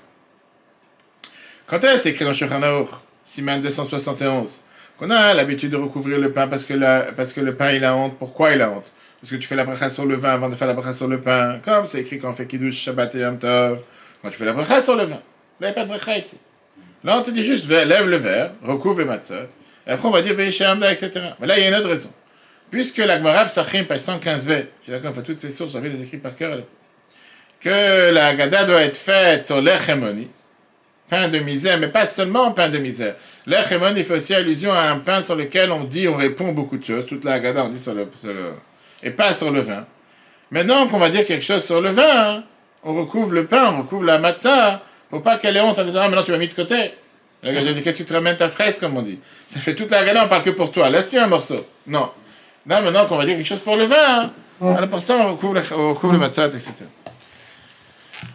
Quand est-ce écrit dans Shulchan Aruch, Siman 271, qu'on a l'habitude de recouvrir le pain parce que le pain il a honte? Pourquoi il a honte? Parce que tu fais la bracha sur le vin avant de faire la bracha sur le pain. Comme c'est écrit quand on fait Kiddush, Shabbat et Yom Tov. Quand tu fais la bracha sur le vin. Là, il n'y a pas de bracha ici. Là, on te dit juste, lève le verre, recouvre le matzot. Et après, on va dire Veisha Hamda, etc. Mais là, il y a une autre raison. Puisque la Gemara Psachim, page 115b, je suis d'accord, on fait toutes ces sources, on avait les écrits par cœur, que la Haggadah doit être faite sur l'Echemoni, pain de misère, mais pas seulement pain de misère. L'Echemoni fait aussi allusion à un pain sur lequel on dit, on répond beaucoup de choses. Toute la Haggadah, on dit sur le et pas sur le vin. Maintenant qu'on va dire quelque chose sur le vin, hein, on recouvre le pain, on recouvre la matzah, pour pas qu'elle ait honte en disant, ah, maintenant tu m'as mis de côté. Le gars, j'ai dit, qu'est-ce que tu te ramènes ta fraise, comme on dit? Ça fait toute la Haggadah, on parle que pour toi. Laisse-lui un morceau. Non. Là, maintenant qu'on va dire quelque chose pour le vin, hein, alors pour ça, on recouvre le matzah, etc.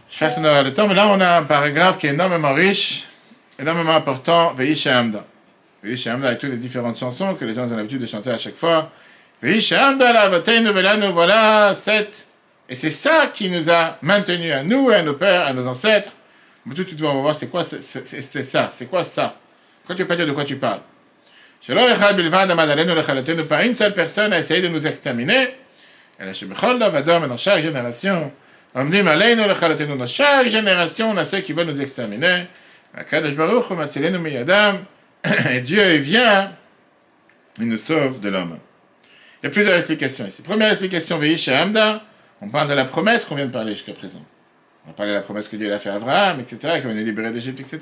Je fais qu'on aura le temps, mais là, on a un paragraphe qui est énormément riche, énormément important, Veisha Hamda. Veisha Hamda avec toutes les différentes chansons que les gens ont l'habitude de chanter à chaque fois. Veisha Hamda, la Vateinu velanu, voilà, 7. Et c'est ça qui nous a maintenus à nous et à nos pères, à nos ancêtres. Mais tout de suite, on va voir c'est quoi c'est ça. C'est quoi ça? Quand tu veux pas dire de quoi tu parles. Pas une seule personne a essayé de nous exterminer. Dans chaque génération, dans chaque génération, on a ceux qui veulent nous exterminer. Et Dieu vient, il nous sauve de l'homme. Il y a plusieurs explications ici. Première explication, Veisha Hamda, on parle de la promesse qu'on vient de parler jusqu'à présent. On a parlé de la promesse que Dieu a fait à Abraham, etc., qu'il va nous libérer d'Égypte, etc.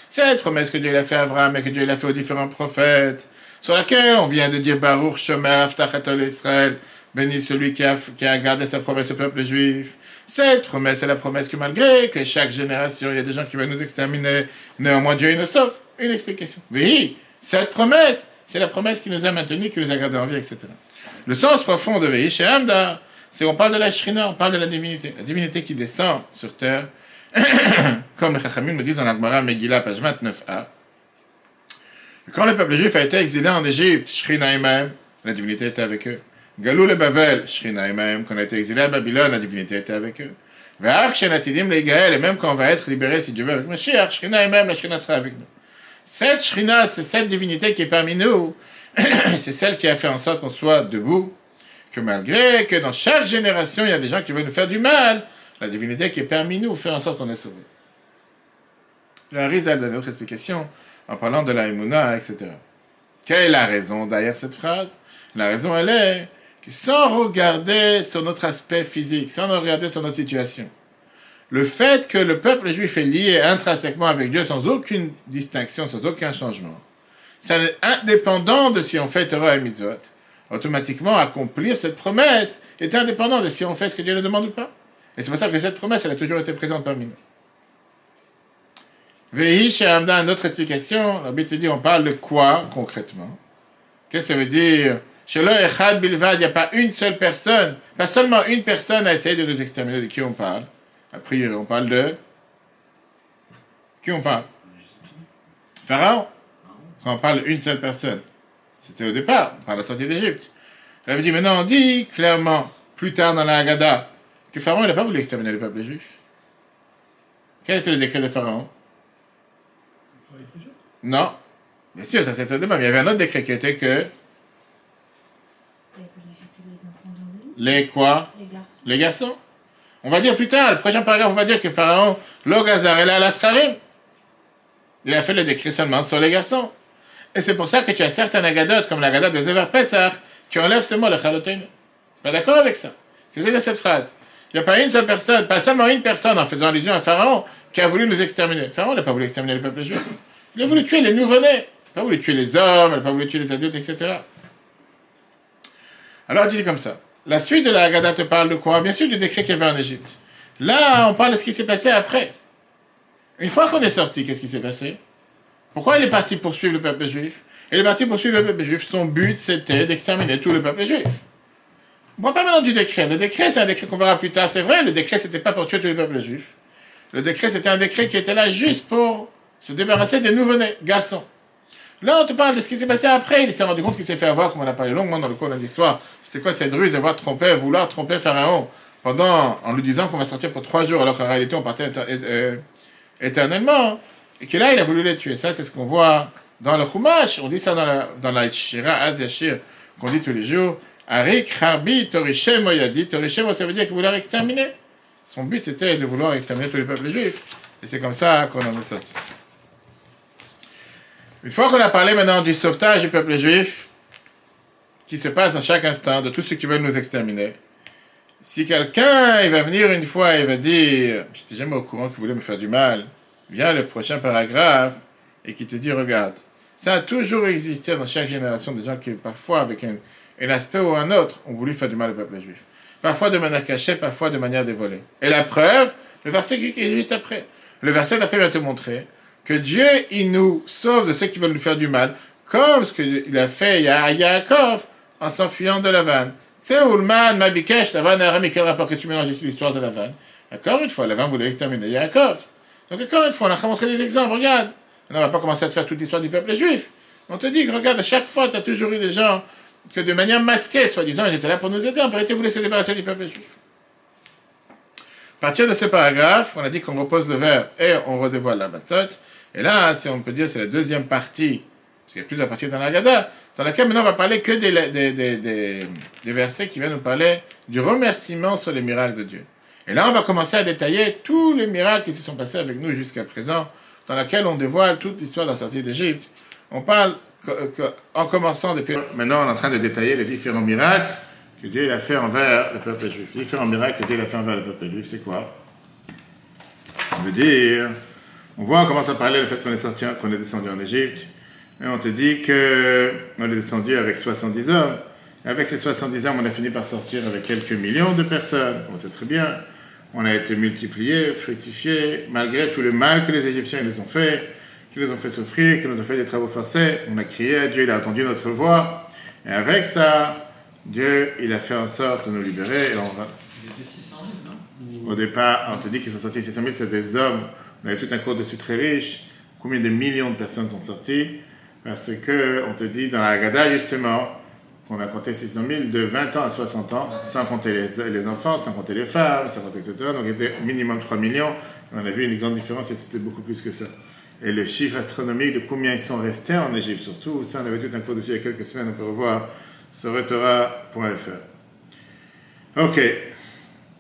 C'est la promesse que Dieu a fait à Abraham et que Dieu a fait aux différents prophètes, sur laquelle on vient de dire Baruch Shomer Avtachatol Israël, béni celui qui a gardé sa promesse au peuple juif. Cette promesse est la promesse que malgré que chaque génération, il y a des gens qui veulent nous exterminer, néanmoins Dieu il nous sauve. Une explication. Oui, cette promesse, c'est la promesse qui nous a maintenus, qui nous a gardés en vie, etc. Le sens profond de Veish et Hamda, c'est qu'on parle de la Shrina, on parle de la divinité qui descend sur terre, comme les Chachamim nous disent dans la Gemara Megillah, page 29a. Quand le peuple juif a été exilé en Égypte, Shrina Imaim, la divinité était avec eux. Galou le Bavel, Shrina Imaim, quand on a été exilé à Babylone, la divinité était avec eux. Ve'af Shenatidim le Gaël, et même quand on va être libéré, si Dieu veut, avec Mashiach, Shrina Imaim, la Shrina sera avec nous. Cette Shrina, c'est cette divinité qui est parmi nous, c'est celle qui a fait en sorte qu'on soit debout, que malgré que dans chaque génération, il y a des gens qui veulent nous faire du mal, la divinité qui est parmi nous fait en sorte qu'on est sauvé. Le Harizal donne une autre explication en parlant de la Emouna, etc. Quelle est la raison derrière cette phrase? La raison, elle est que sans regarder sur notre aspect physique, sans regarder sur notre situation, le fait que le peuple juif est lié intrinsèquement avec Dieu sans aucune distinction, sans aucun changement, c'est indépendant de si on fait Torah et Mitzvot. Automatiquement, accomplir cette promesse est indépendant de si on fait ce que Dieu nous demande ou pas. Et c'est pour ça que cette promesse, elle a toujours été présente parmi nous. Veish et Hamda, une autre explication, l'arbitre te dit, on parle de quoi concrètement? Qu'est-ce que ça veut dire? Chez le Echad Bilvad, il n'y a pas une seule personne, pas seulement une personne a essayé de nous exterminer. De qui on parle? A priori, on parle de... Qui on parle? Pharaon. Quand on parle d'une seule personne. C'était au départ, par la sortie d'Égypte. Elle avait dit, maintenant on dit clairement, plus tard dans la Haggadah, que Pharaon n'a pas voulu exterminer le peuple juif. Quel était le décret de Pharaon? Non. Bien sûr, ça c'était au départ, mais il y avait un autre décret qui était que... Les quoi? Les garçons. On va dire plus tard, le prochain paragraphe, on va dire que Pharaon, Logazar et la Asrarim, il a fait le décret seulement sur les garçons. Et c'est pour ça que tu as certains agadotes, comme l'agadote de Zever Pesach, qui enlèvent ce mot, le chalotin. Pas d'accord avec ça? Qu'est-ce que c'est de cette phrase? Il n'y a pas une seule personne, pas seulement une personne, en faisant allusion à Pharaon, qui a voulu nous exterminer. Pharaon n'a pas voulu exterminer le peuple juif. Il a voulu tuer les nouveau-nés. Il n'a pas voulu tuer les hommes, il n'a pas voulu tuer les adultes, etc. Alors, tu dis comme ça. La suite de la Haggadah te parle de quoi? Bien sûr, du décret qu'il y avait en Égypte. Là, on parle de ce qui s'est passé après. Une fois qu'on est sorti, qu'est-ce qui s'est passé? Pourquoi il est parti poursuivre le peuple juif? Il est parti poursuivre le peuple juif. Son but, c'était d'exterminer tout le peuple juif. On ne parle pas maintenant du décret. Le décret, c'est un décret qu'on verra plus tard. C'est vrai, le décret, c'était pas pour tuer tout le peuple juif. Le décret, c'était un décret qui était là juste pour se débarrasser des nouveau-nés, garçons. Là, on te parle de ce qui s'est passé après. Il s'est rendu compte qu'il s'est fait avoir, comme on a parlé longuement dans le cours lundi soir. C'était quoi cette ruse de vouloir tromper Pharaon en lui disant qu'on va sortir pour 3 jours, alors qu'en réalité, on partait éternellement. Et que là, il a voulu les tuer. Ça, c'est ce qu'on voit dans le Chumash. On dit ça dans la Shira, Az Yashir, qu'on dit tous les jours. Arik, Harbi, Torishem, Oyadi. Torishem, ça veut dire qu'il voulait exterminer. Son but, c'était de vouloir exterminer tous les peuples juifs. Et c'est comme ça qu'on en est sorti. Une fois qu'on a parlé maintenant du sauvetage du peuple juif, qui se passe à chaque instant, de tous ceux qui veulent nous exterminer, si quelqu'un il va venir une fois et va dire « J'étais jamais au courant qu'il voulait me faire du mal », vient le prochain paragraphe et qui te dit « Regarde, ça a toujours existé dans chaque génération des gens qui, parfois, avec un aspect ou un autre, ont voulu faire du mal au peuple juif. Parfois de manière cachée, parfois de manière dévoilée. Et la preuve, le verset qui est juste après. Le verset d'après va te montrer que Dieu, il nous sauve de ceux qui veulent nous faire du mal, comme ce qu'il a fait à Yaakov en s'enfuyant de Lavan. C'est Ulman, Mabikesh, Lavan, Aram, et quel rapport que tu mélanges ici l'histoire de Lavan? Encore une fois, Lavan voulait exterminer Yaakov. Donc encore une fois, on a montré des exemples, regarde. On ne va pas commencer à te faire toute l'histoire du peuple juif. On te dit que, regarde, à chaque fois, tu as toujours eu des gens que de manière masquée, soi-disant, ils étaient là pour nous aider, en vérité, ils voulaient se débarrasser du peuple juif. À partir de ce paragraphe, on a dit qu'on repose le verbe et on redévoile la matzot. Et là, si on peut dire, c'est la deuxième partie, parce qu'il y a plusieurs parties dans la Haggadah, dans laquelle maintenant on va parler que des versets qui viennent nous parler du remerciement sur les miracles de Dieu. Et là, on va commencer à détailler tous les miracles qui se sont passés avec nous jusqu'à présent, dans laquelle on dévoile toute l'histoire de la sortie d'Égypte. On parle en commençant depuis... Maintenant, on est en train de détailler les différents miracles que Dieu a fait envers le peuple juif. Les différents miracles que Dieu a fait envers le peuple juif, c'est quoi? On veut dire... On voit, on commence à parler du fait qu'on est descendu en Égypte. Et on te dit qu'on est descendu avec 70 hommes. Et avec ces 70 hommes, on a fini par sortir avec quelques millions de personnes. On sait très bien. On a été multipliés, fructifiés, malgré tout le mal que les Égyptiens les ont fait, qui nous ont fait souffrir, qui nous ont fait des travaux forcés. On a crié à Dieu, il a entendu notre voix. Et avec ça, Dieu, il a fait en sorte de nous libérer. Et on va... Il était 600 000, non? Au départ, on te dit qu'ils sont sortis 600 000, c'est des hommes. On avait tout un cours dessus très riche. Combien de millions de personnes sont sorties? Parce que, on te dit dans la Haggadah, justement, qu'on a compté 600 000 de 20 ans à 60 ans, sans compter les enfants, sans compter les femmes, sans compter etc. Donc, il était minimum 3 millions. Et on a vu une grande différence et c'était beaucoup plus que ça. Et le chiffre astronomique de combien ils sont restés en Égypte, surtout, ça, on avait tout un cours dessus il y a quelques semaines, on peut revoir sur Torah.fr. Ok.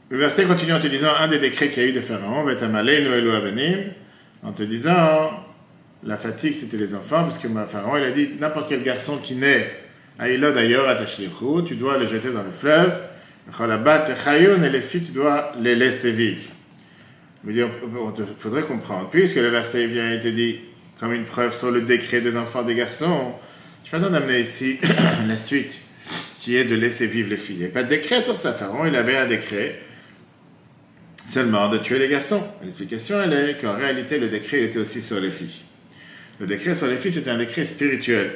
Le verset continue en te disant un des décrets qu'il y a eu de Pharaon va être amalé, noël ou avenim, en te disant la fatigue c'était les enfants, parce que Pharaon il a dit n'importe quel garçon qui naît à Ilod ailleurs à Tachlichou, tu dois le jeter dans le fleuve, et les filles tu dois les laisser vivre. Il faudrait comprendre, puisque le verset vient et te dit comme une preuve sur le décret des enfants des garçons, je suis pas besoin d'amener ici la suite qui est de laisser vivre les filles. Il n'y a pas de décret sur ça. Pharaon, il avait un décret seulement de tuer les garçons. L'explication, elle est qu'en réalité, le décret, il était aussi sur les filles. Le décret sur les filles, c'est un décret spirituel.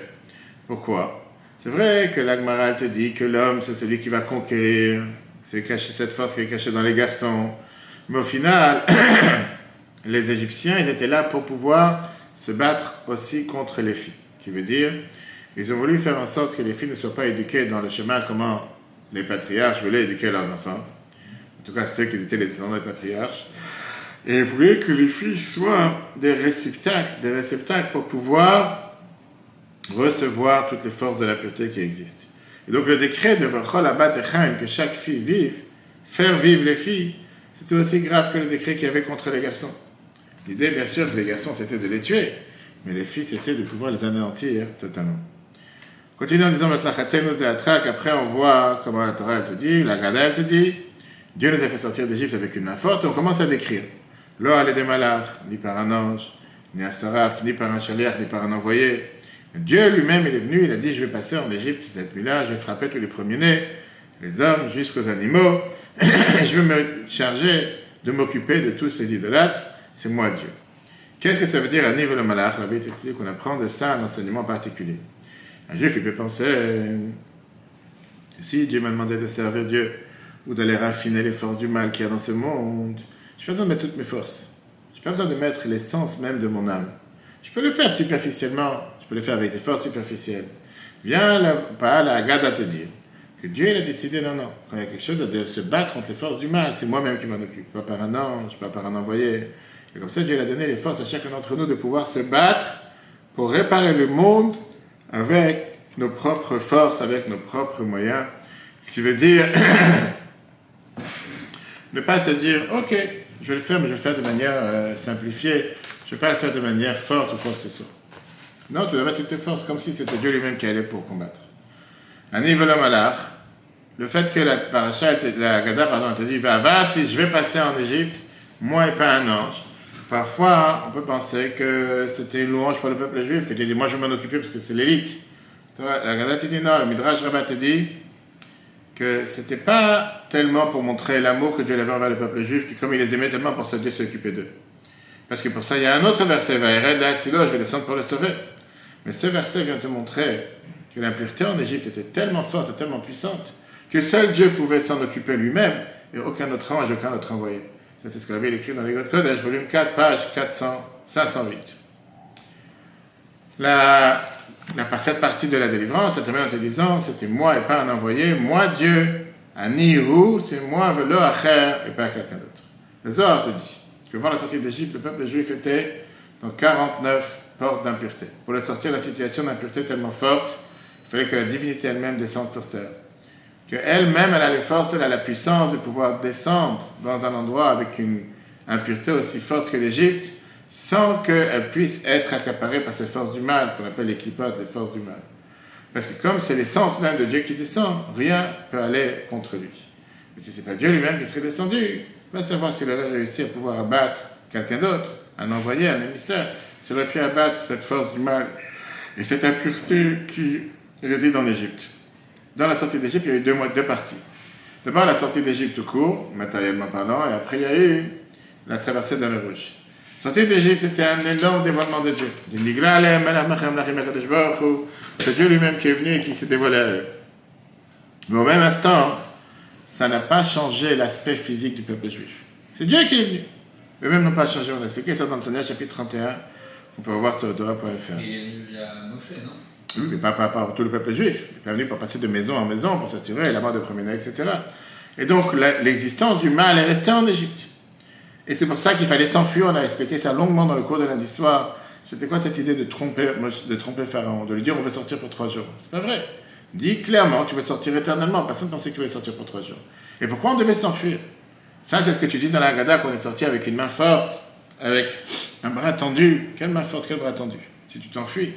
Pourquoi? C'est vrai que l'Agmara te dit que l'homme, c'est celui qui va conquérir, c'est caché, cette force qui est cachée dans les garçons. Mais au final, les Égyptiens, ils étaient là pour pouvoir se battre aussi contre les filles. Qui veut dire, ils ont voulu faire en sorte que les filles ne soient pas éduquées dans le chemin comment les patriarches voulaient éduquer leurs enfants. En tout cas, ceux qui étaient les descendants des patriarches. Et ils voulaient que les filles soient des réceptacles pour pouvoir recevoir toutes les forces de la pureté qui existent. Et donc le décret de Vachol Abat Echaim, que chaque fille vive, faire vivre les filles, c'était aussi grave que le décret qu'il y avait contre les garçons. L'idée, bien sûr, que les garçons, c'était de les tuer, mais les filles, c'était de pouvoir les anéantir totalement. Continue en disant, après on voit comment la Torah elle te dit, la Haggadah elle te dit, Dieu nous a fait sortir d'Égypte avec une main forte, et on commence à décrire. Lo allait des malach, ni par un ange, ni un saraf, ni par un chaliach, ni par un envoyé. Dieu lui-même, il est venu, il a dit, je vais passer en Égypte cette nuit-là, je vais frapper tous les premiers-nés, les hommes jusqu'aux animaux, et je vais me charger de m'occuper de tous ces idolâtres, c'est moi Dieu. Qu'est-ce que ça veut dire à niveau le malach? La Bible explique qu'on apprend de ça un enseignement particulier. Un juif, il peut penser, si Dieu m'a demandé de servir Dieu, ou d'aller raffiner les forces du mal qu'il y a dans ce monde, je n'ai pas besoin de mettre toutes mes forces. Je n'ai pas besoin de mettre l'essence même de mon âme. Je peux le faire superficiellement, je peux le faire avec des forces superficielles. Viens pas la Haggadah te dire que Dieu il a décidé, non, quand il y a quelque chose de se battre contre les forces du mal, c'est moi-même qui m'en occupe, pas par un ange, pas par un envoyé. Et comme ça, Dieu a donné les forces à chacun d'entre nous de pouvoir se battre pour réparer le monde avec nos propres forces, avec nos propres moyens. Ce qui veut dire ne pas se dire, ok, je vais le faire, mais je vais le faire de manière simplifiée. Je ne vais pas le faire de manière forte ou quoi que ce soit. Non, tu dois mettre toutes tes forces, comme si c'était Dieu lui-même qui allait pour combattre. Un niveau le malach, le fait que la paracha, la Haggadah, pardon, elle te dit, je vais passer en Égypte, moi et pas un ange. Parfois, on peut penser que c'était une louange pour le peuple juif, que Dieu dit, moi je vais m'en occuper parce que c'est l'élite. La Haggadah te dit non, le Midrash Rabbah te dit que c'était pas tellement pour montrer l'amour que Dieu avait envers le peuple juif, que comme il les aimait tellement pour ça, Dieu s'occupait d'eux. Parce que pour ça, il y a un autre verset, Vaïred la Tzilo, je vais descendre pour le sauver. Mais ce verset vient te montrer que l'impureté en Égypte était tellement forte et tellement puissante que seul Dieu pouvait s'en occuper lui-même et aucun autre ange, aucun autre envoyé. Ça, c'est ce que la Bible écrit dans les Gott Kodesh, volume 4, page 508. Cette partie de la délivrance, elle termine en te disant, c'était moi et pas un envoyé, moi Dieu, Anihu, c'est moi, velo acher, et pas quelqu'un d'autre. Le Zohar te dit que avant la sortie d'Égypte, le peuple juif était dans 49 portes d'impureté. Pour le sortir de la situation d'impureté tellement forte, il fallait que la divinité elle-même descende sur terre. Qu'elle-même, elle a les forces, elle a la puissance de pouvoir descendre dans un endroit avec une impureté aussi forte que l'Égypte, sans qu'elle puisse être accaparée par ces forces du mal, qu'on appelle les clipotes, les forces du mal. Parce que comme c'est l'essence même de Dieu qui descend, rien ne peut aller contre lui. Mais si ce n'est pas Dieu lui-même qui serait descendu, va savoir s'il aurait réussi à pouvoir abattre quelqu'un d'autre, un envoyé, un émissaire, s'il aurait pu abattre cette force du mal et cette impureté qui réside en Égypte. Dans la sortie d'Égypte, il y a eu deux parties. D'abord, la sortie d'Égypte tout court, matériellement parlant, et après, il y a eu la traversée de la mer Rouge. Sortir d'Égypte, c'était un énorme dévoilement de Dieu. C'est Dieu lui-même qui est venu et qui s'est dévoilé à eux. Mais au même instant, ça n'a pas changé l'aspect physique du peuple juif. C'est Dieu qui est venu. Eux-mêmes n'ont pas changé. On a expliqué ça dans le Tanakh, chapitre 31, qu'on peut voir sur Torah.fr. Il est venu via Moshe, non? Oui, mais pas tout le peuple juif. Il n'est pas venu pour passer de maison en maison, pour s'assurer la mort de premier-né, etc. Et donc, l'existence du mal est restée en Égypte. Et c'est pour ça qu'il fallait s'enfuir. On a expliqué ça longuement dans le cours de lundi soir. C'était quoi cette idée de tromper Pharaon, de lui dire on veut sortir pour 3 jours? C'est pas vrai. Dis clairement, tu veux sortir éternellement. Personne ne pensait que tu voulais sortir pour 3 jours. Et pourquoi on devait s'enfuir? Ça, c'est ce que tu dis dans la Haggadah, qu'on est sorti avec une main forte, avec un bras tendu. Quelle main forte, quel bras tendu? Si tu t'enfuis.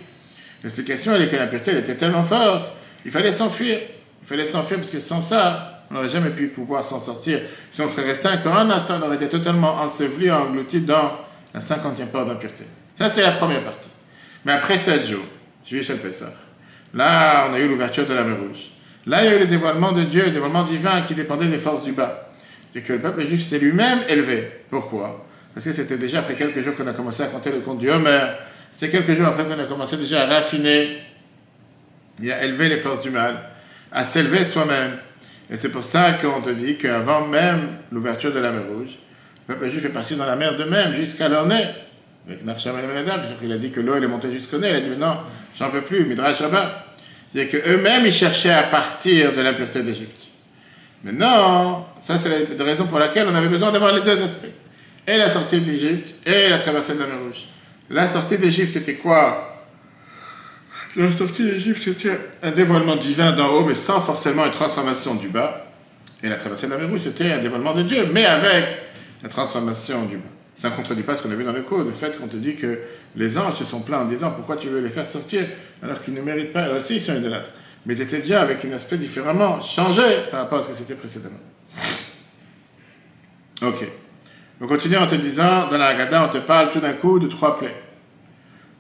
L'explication, elle est que l'impureté, elle était tellement forte, il fallait s'enfuir. Il fallait s'enfuir parce que sans ça, on n'aurait jamais pu pouvoir s'en sortir. Si on serait resté encore un instant, on aurait été totalement enseveli, englouti dans la 50e part d'impureté. Ça, c'est la première partie. Mais après 7 jours, Juillet Shel Pessah, là, on a eu l'ouverture de la mer Rouge. Là, il y a eu le dévoilement de Dieu, le dévoilement divin qui dépendait des forces du bas. C'est que le peuple juif s'est lui-même élevé. Pourquoi? Parce que c'était déjà après quelques jours qu'on a commencé à compter le compte du Homer. C'est quelques jours après qu'on a commencé déjà à raffiner et à élever les forces du mal, à s'élever soi-même. Et c'est pour ça qu'on te dit qu'avant même l'ouverture de la mer Rouge, le peuple juif est parti dans la mer d'eux-mêmes jusqu'à leur nez. Avec Nachsham et Menadav, il a dit que l'eau elle est montée jusqu'au nez. Il a dit mais non, j'en peux plus, Midrash Rabbah. C'est-à-dire qu'eux-mêmes ils cherchaient à partir de l'impureté d'Égypte. Mais non, ça c'est la raison pour laquelle on avait besoin d'avoir les deux aspects. Et la sortie d'Égypte et la traversée de la mer Rouge. La sortie d'Égypte, c'était quoi? La sortie d'Égypte, c'était un dévoilement divin d'en haut, mais sans forcément une transformation du bas. Et la traversée de la mer Rouge, c'était un dévoilement de Dieu, mais avec la transformation du bas. Ça ne contredit pas ce qu'on a vu dans le cours, le fait qu'on te dit que les anges se sont plaints en disant pourquoi tu veux les faire sortir alors qu'ils ne méritent pas, aussi ils sont idolâtres. Mais ils étaient déjà avec un aspect différemment changé par rapport à ce que c'était précédemment. Ok. On continue en te disant, dans la Haggadah, on te parle tout d'un coup de 3 plaies.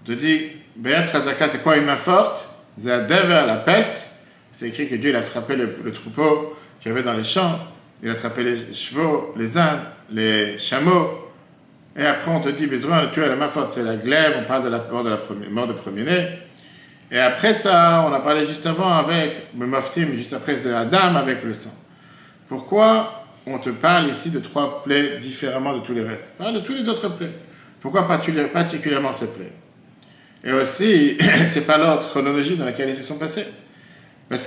On te dit, Be'at Chazaka, c'est quoi une main forte? Zadever, la peste. C'est écrit que Dieu il a frappé le troupeau qu'il y avait dans les champs. Il a attrapé les chevaux, les ânes, les chameaux. Et après, on te dit, Bézouin, tu as la main forte, c'est la glaive. On parle de la mort de premier-né. Et après ça, on a parlé juste avant avec le Moftim, juste après, c'est la dame avec le sang. Pourquoi on te parle ici de 3 plaies différemment de tous les restes? Parle de tous les autres plaies. Pourquoi particulièrement ces plaies? Et aussi, c'est pas l'ordre chronologique dans laquelle ils se sont passés. Parce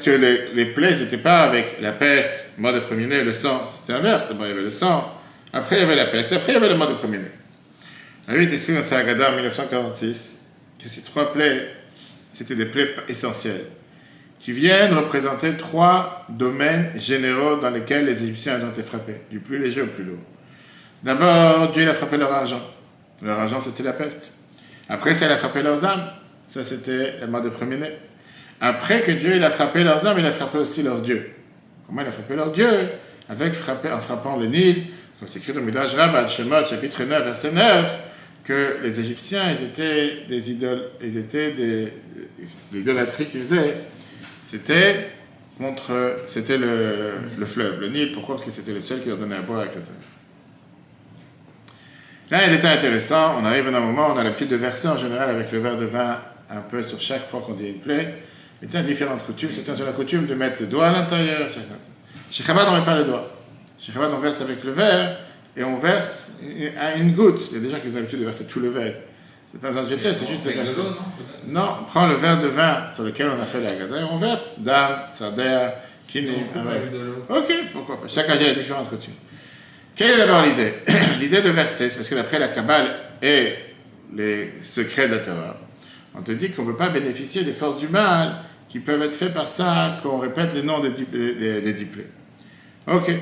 que les plaies n'étaient pas avec la peste, mort de premier-né, le sang. C'était inverse. D'abord, il y avait le sang. Après, il y avait la peste. Après, il y avait le mort de premier-né. La Bible explique dans sa Haggadah en 1946 que ces 3 plaies, c'était des plaies essentielles, qui viennent représenter 3 domaines généraux dans lesquels les Égyptiens ont été frappés, du plus léger au plus lourd. D'abord, Dieu il a frappé leur argent. Leur argent, c'était la peste. Après, ça, il a frappé leurs âmes. Ça, c'était la mort de premier-né. Après que Dieu il a frappé leurs âmes, il a frappé aussi leurs dieux. Comment il a frappé leurs dieux? En frappant le Nil, comme c'est écrit dans Midrash Rabbah, Shemot, chapitre 9, verset 9, que les Égyptiens, ils étaient des idoles, l'idolâtrie qu'ils faisaient, c'était le fleuve, le Nil. Pourquoi? Parce que c'était le seul qui leur donnait à boire, etc. Là, il y a des détails intéressants. On arrive à un moment, on a l'habitude de verser en général avec le verre de vin un peu sur chaque fois qu'on dit une plaie. Il y a différentes coutumes. C'était sur la coutume de mettre le doigt à l'intérieur. Chez Chabad, on ne met pas le doigt. Chez Chabad, on verse avec le verre et on verse à une goutte. Il y a des gens qui ont l'habitude de verser tout le verre. C'est pas besoin de jeter, c'est juste de verser. Non, on prend le verre de vin sur lequel on a fait la Haggadah et on verse. Dam, Sader, Kinim. Ok, pourquoi pas. Chacun a différentes coutumes. Quelle est d'abord l'idée? L'idée de verser, c'est parce que d'après la Kabbale et les secrets de la Torah, on te dit qu'on ne peut pas bénéficier des forces du mal qui peuvent être faites par ça, qu'on répète les noms des 10 plaies. Ok.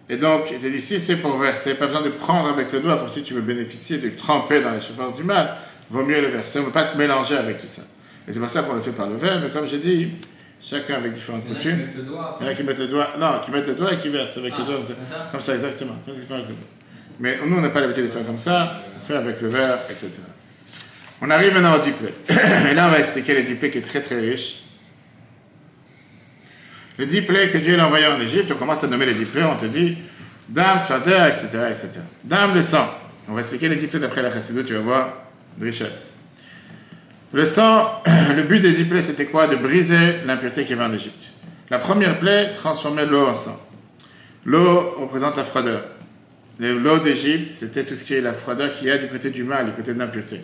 Et donc, il te dit, si c'est pour verser, pas besoin de prendre avec le doigt, comme si tu veux bénéficier de tremper dans les forces du mal, vaut mieux le verser. On ne peut pas se mélanger avec tout ça. Et c'est pour ça qu'on le fait par le verre, mais comme j'ai dit, chacun avec différentes coutumes. Il y en a qui mettent le doigt, qui mettent le doigt et qui versent avec le doigt. Comme ça, exactement. Mais nous, on n'a pas l'habitude de faire comme ça. On fait avec le verre, etc. On arrive maintenant aux 10 plaies. Et là, on va expliquer les 10 plaies qui est très très riche. Les 10 plaies que Dieu a envoyées en Égypte, on commence à nommer les 10 plaies, on te dit Dame, Tfader, etc., etc. Dame, le sang. On va expliquer les 10 plaies d'après la Chassidut, tu vas voir de richesse. Le sang, le but des 10 plaies, c'était quoi? De briser l'impureté qui vint d'Égypte. La première plaie transformait l'eau en sang. L'eau représente la froideur. L'eau d'Égypte, c'était tout ce qui est la froideur qu'il y a du côté du mal, du côté de l'impureté.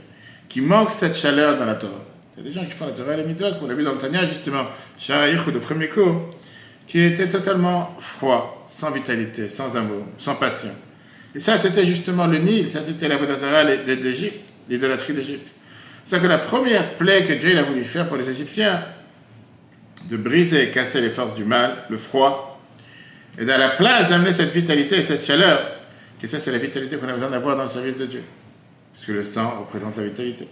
Qui manque cette chaleur dans la Torah. Il y a des gens qui font la Torah et les mitzvot, on l'a vu dans le Tanya justement, Sharaïch, de premier cours, qui était totalement froid, sans vitalité, sans amour, sans passion. Et ça, c'était justement le Nil, ça c'était la Vodazara d'Égypte, l'idolâtrie d'Égypte. C'est que la première plaie que Dieu a voulu faire pour les Égyptiens, de briser et casser les forces du mal, le froid, et à la place d'amener cette vitalité et cette chaleur, que ça c'est la vitalité qu'on a besoin d'avoir dans le service de Dieu. Parce que le sang représente la vitalité.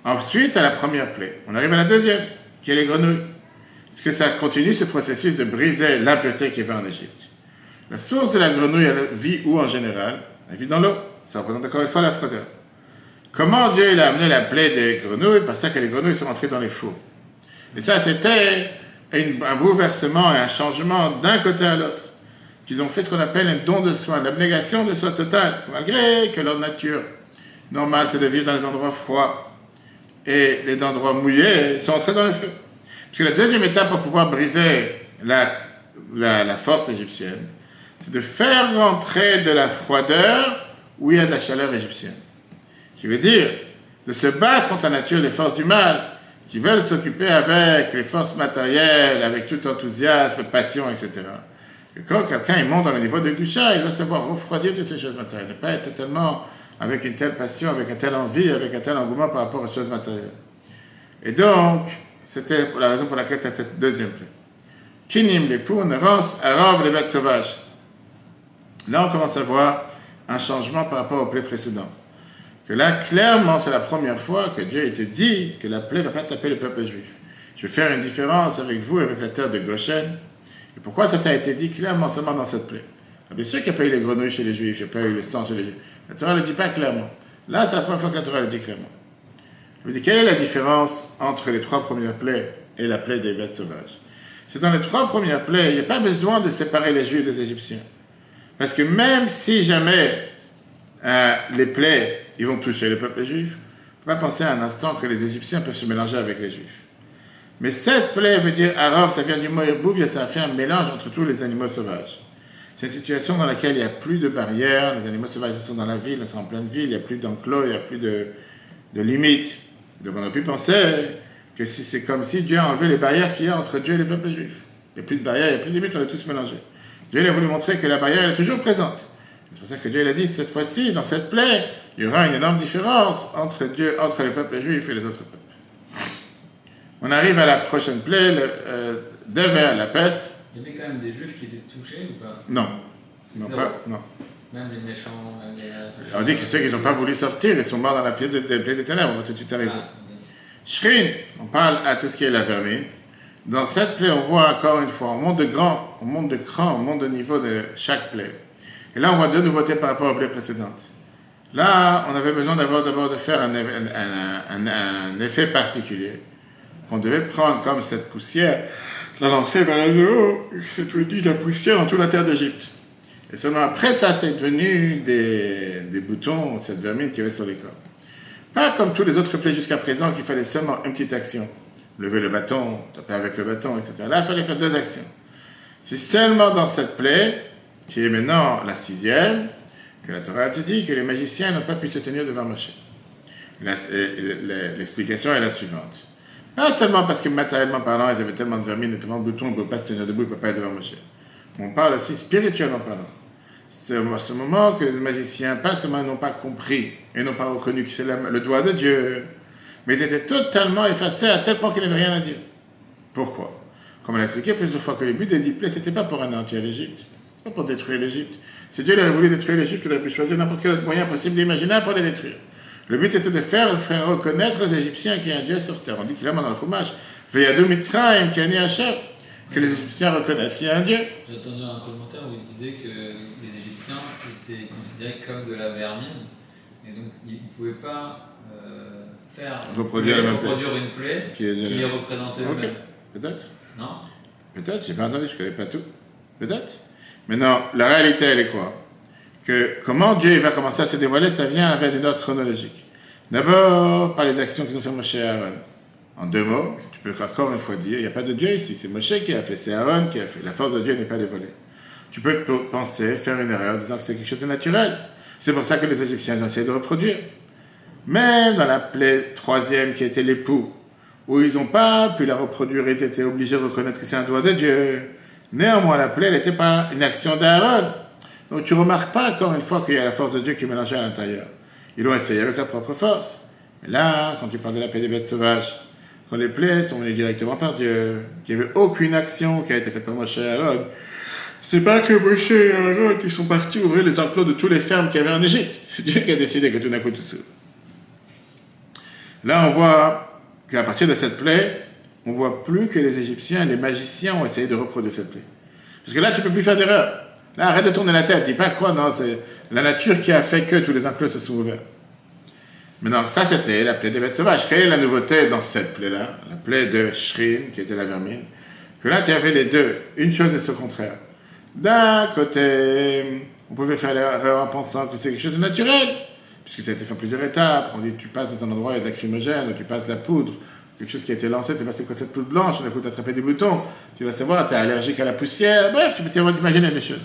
Ensuite, à la première plaie, on arrive à la deuxième, qui est les grenouilles. Parce que ça continue ce processus de briser l'impureté qui va en Égypte. La source de la grenouille, elle vit où en général? Elle vit dans l'eau. Ça représente encore une fois la froideur. Comment Dieu il a amené la plaie des grenouilles? Parce que les grenouilles sont entrées dans les fours. Et ça, c'était un bouleversement et un changement d'un côté à l'autre. Qu'ils ont fait ce qu'on appelle un don de soi, l'abnégation de soi totale, malgré que leur nature normale, c'est de vivre dans les endroits froids. Et les endroits mouillés, ils sont entrés dans le feu. Parce que la deuxième étape pour pouvoir briser la force égyptienne, c'est de faire rentrer de la froideur où il y a de la chaleur égyptienne. Qui veut dire de se battre contre la nature des forces du mal, qui veulent s'occuper avec les forces matérielles, avec tout enthousiasme, passion, etc. Et quand quelqu'un il monte dans le niveau de Gdusha, il doit savoir refroidir toutes ces choses matérielles, ne pas être totalement avec une telle passion, avec une telle envie, avec un tel engouement par rapport aux choses matérielles. Et donc, c'était la raison pour laquelle tu as cette deuxième plaie. Kinim, l'époux, on avance, Arav, les bêtes sauvages. Là, on commence à voir un changement par rapport aux plaies précédentes. Que là, clairement, c'est la première fois que Dieu te dit que la plaie ne va pas taper le peuple juif. Je vais faire une différence avec vous, avec la terre de Goshen. Et pourquoi ça a été dit clairement seulement dans cette plaie? Bien sûr qu'il n'y a pas eu les grenouilles chez les juifs, il n'y a pas eu le sang chez les juifs. La Torah ne le dit pas clairement. Là, c'est la première fois que la Torah le dit clairement. Je vous dis, quelle est la différence entre les 3 premières plaies et la plaie des bêtes sauvages? C'est dans les 3 premières plaies, il n'y a pas besoin de séparer les Juifs des Égyptiens. Parce que même si jamais les plaies ils vont toucher le peuple juif, il ne faut pas penser à un instant que les Égyptiens peuvent se mélanger avec les Juifs. Mais cette plaie veut dire Arav, ça vient du mot Erbouv, ça fait un mélange entre tous les animaux sauvages. C'est une situation dans laquelle il n'y a plus de barrières, les animaux sauvages sont dans la ville, ils sont en pleine ville, il n'y a plus d'enclos, il n'y a plus de limites. Donc on a pu penser que si c'est comme si Dieu a enlevé les barrières qu'il y a entre Dieu et le peuple juif. Il n'y a plus de barrières, il n'y a plus de limites, on est tous mélangés. Dieu il a voulu montrer que la barrière elle est toujours présente. C'est pour ça que Dieu il a dit, cette fois-ci, dans cette plaie, il y aura une énorme différence entre Dieu, entre le peuple juif et les autres peuples. On arrive à la prochaine plaie, la peste. Il y avait quand même des juifs qui étaient touchés ou pas? Non. Non, pas, non. Même les méchants, même les... On dit que ceux qui n'ont pas voulu sortir, ils sont morts dans la plaie des ténèbres, on va tout de suite arriver. Shrin, on parle à tout ce qui est la vermine. Dans cette plaie, on voit encore une fois, on monte de grand, on monte de cran, on monte de niveau de chaque plaie. Et là, on voit 2 nouveautés par rapport aux plaies précédentes. Là, on avait besoin d'abord de faire un effet particulier. On devait prendre comme cette poussière, la lancer vers le haut, c'est devenu de la poussière dans toute la terre d'Égypte. Et seulement après ça, c'est devenu des boutons, cette vermine qui avait sur les corps. Pas comme tous les autres plaies jusqu'à présent, qu'il fallait seulement une petite action. Lever le bâton, taper avec le bâton, etc. Là, il fallait faire 2 actions. C'est seulement dans cette plaie, qui est maintenant la 6e, que la Torah te dit que les magiciens n'ont pas pu se tenir devant Moshe. L'explication est la suivante. Pas seulement parce que matériellement parlant, ils avaient tellement de vermine et tellement de boutons, ils ne pouvaient pas se tenir debout, ils ne pouvaient pas être devant Moshe. On parle aussi spirituellement parlant. C'est à ce moment que les magiciens, pas seulement n'ont pas compris et n'ont pas reconnu que c'est le doigt de Dieu, mais ils étaient totalement effacés à tel point qu'ils n'avaient rien à dire. Pourquoi? Comme on l'a expliqué plusieurs fois que le but des 10 plaies, ce n'était pas pour anéantir l'Égypte, ce n'est pas pour détruire l'Égypte. Si Dieu avait voulu détruire l'Égypte, il aurait pu choisir n'importe quel autre moyen possible et imaginaire pour les détruire. Le but était de faire reconnaître aux Égyptiens qu'il y a un Dieu sur terre. On dit clairement dans le Chumash, Veyadou Mitzrayim, Kani Hashem, que les Égyptiens reconnaissent qu'il y a un Dieu. J'ai entendu un commentaire où il disait que les Égyptiens étaient considérés comme de la vermine, et donc ils ne pouvaient pas reproduire une plaie qui les représentait eux-mêmes. Peut-être. Non? Peut-être, j'ai pas entendu, je ne connais pas tout. Peut-être. Maintenant, la réalité, elle est quoi? que comment Dieu va commencer à se dévoiler, ça vient avec une ordre chronologique. D'abord, par les actions qu'ils ont fait Moshe et Aaron. En 2 mots, tu peux encore une fois dire, il n'y a pas de Dieu ici, c'est Moshe qui a fait, c'est Aaron qui a fait. La force de Dieu n'est pas dévoilée. Tu peux penser, faire une erreur en disant que c'est quelque chose de naturel. C'est pour ça que les Égyptiens ont essayé de reproduire. Même dans la plaie 3e qui était l'époux, où ils n'ont pas pu la reproduire, ils étaient obligés de reconnaître que c'est un doigt de Dieu. Néanmoins, la plaie n'était pas une action d'Aaron. Donc tu ne remarques pas encore une fois qu'il y a la force de Dieu qui est mélangée à l'intérieur. Ils l'ont essayé avec leur propre force. Mais là, quand tu parles de la plaie des bêtes sauvages, quand les plaies sont venues directement par Dieu, qu'il n'y avait aucune action qui a été faite par Moshe et Aaron, c'est pas que Moshe et Aaron qui sont partis ouvrir les enclos de tous les fermes qu'il y avait en Égypte. C'est Dieu qui a décidé que tout d'un coup tout s'ouvre. Là, on voit qu'à partir de cette plaie, on ne voit plus que les Égyptiens, les magiciens ont essayé de reproduire cette plaie. Parce que là, tu ne peux plus faire d'erreur. Là, arrête de tourner la tête. Dis pas quoi, non, c'est la nature qui a fait que tous les enclos se sont ouverts. Maintenant, ça, c'était la plaie des bêtes sauvages. Quelle est la nouveauté dans cette plaie-là? La plaie de Shrim, qui était la vermine. Que là, tu avais les deux. Une chose et ce contraire. D'un côté, on pouvait faire l'erreur en pensant que c'est quelque chose de naturel, puisque ça a été fait en plusieurs étapes. On dit, tu passes dans un endroit, il y a de lacrymogène, ou tu passes de la poudre, quelque chose qui a été lancé, tu sais pas c'est quoi cette poudre blanche, d'un coup tu as attrapé des boutons, tu vas savoir, tu es allergique à la poussière, bref, tu peux t'imaginer des choses.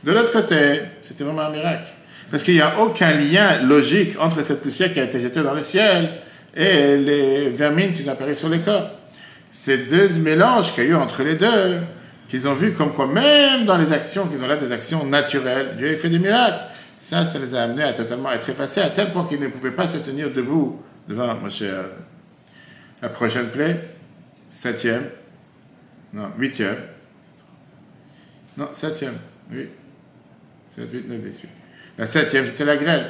De l'autre côté, c'était vraiment un miracle. Parce qu'il n'y a aucun lien logique entre cette poussière qui a été jetée dans le ciel et les vermines qui ont apparu sur les corps. Ces deux mélanges qu'il y a eu entre les deux, qu'ils ont vu comme quoi, même dans les actions qu'ils ont là, des actions naturelles, Dieu a fait des miracles. Ça les a amenés à totalement être effacés, à tel point qu'ils ne pouvaient pas se tenir debout devant Moshe. La prochaine plaie, 7e, non, 8e, non, 7e, oui, 7, 8, 9, 10, 8. La 7e, c'était la grêle.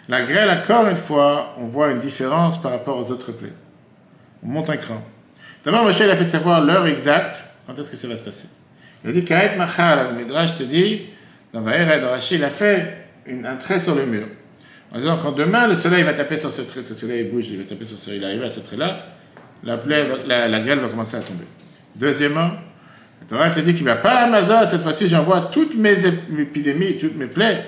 La grêle, encore une fois, on voit une différence par rapport aux autres plaies. On monte un cran. D'abord, Moshe il a fait savoir l'heure exacte, quand est-ce que ça va se passer. Il a dit, Kaet Machal, le Midrash te dit, dans Vaïra et dans Rashi, il a fait un trait sur le mur. En disant, quand demain, le soleil va taper sur ce trait, ce soleil bouge, il va taper sur ce soleil, il arrive à ce trait-là, la grêle va commencer à tomber. Deuxièmement, la Torah te dit qu'il ne va pas à Mazot, cette fois-ci, j'envoie toutes mes épidémies, toutes mes plaies,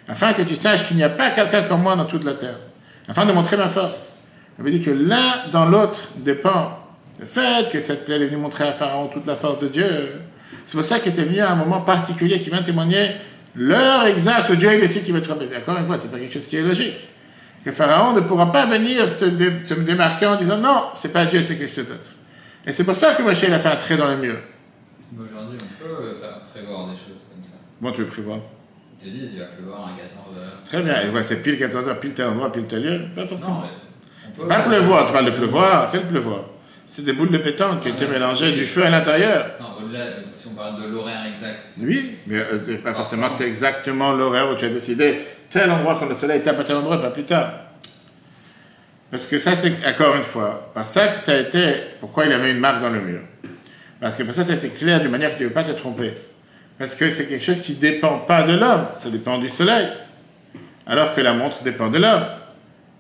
afin que tu saches qu'il n'y a pas quelqu'un comme moi dans toute la terre, afin de montrer ma force. Il veut dire que l'un dans l'autre dépend. Le fait que cette plaie est venue montrer à Pharaon toute la force de Dieu, c'est pour ça que c'est venu à un moment particulier qui vient témoigner l'heure exacte où Dieu décide qu'il va te frapper. Encore une fois, c'est pas quelque chose qui est logique. Que Pharaon ne pourra pas venir se démarquer en disant non, c'est pas Dieu, c'est quelque chose d'autre. Et c'est pour ça que Moshe a fait un trait dans le mur. Aujourd'hui, on peut prévoir des choses comme ça. Bon, tu peux prévoir. Ils te disent il va pleuvoir à 14h. Très bien, et voilà, c'est pile 14h, pile tel endroit, pile tel lieu. Pas forcément. Non, c'est pas pleuvoir, tu parles de pleuvoir, quel pleuvoir? C'est des boules de pétanque qui étaient mélangées du feu à l'intérieur. Non, au-delà, si on parle de l'horaire exact. Oui, mais pas forcément que c'est exactement l'horaire où tu as décidé tel endroit quand le soleil tape à tel endroit, pas plus tard. Parce que ça, c'est encore une fois, par ça que ça a été, pourquoi il avait une marque dans le mur. Parce que par ça a été clair d'une manière que tu ne veux pas te tromper. Parce que c'est quelque chose qui ne dépend pas de l'homme, ça dépend du soleil. Alors que la montre dépend de l'homme.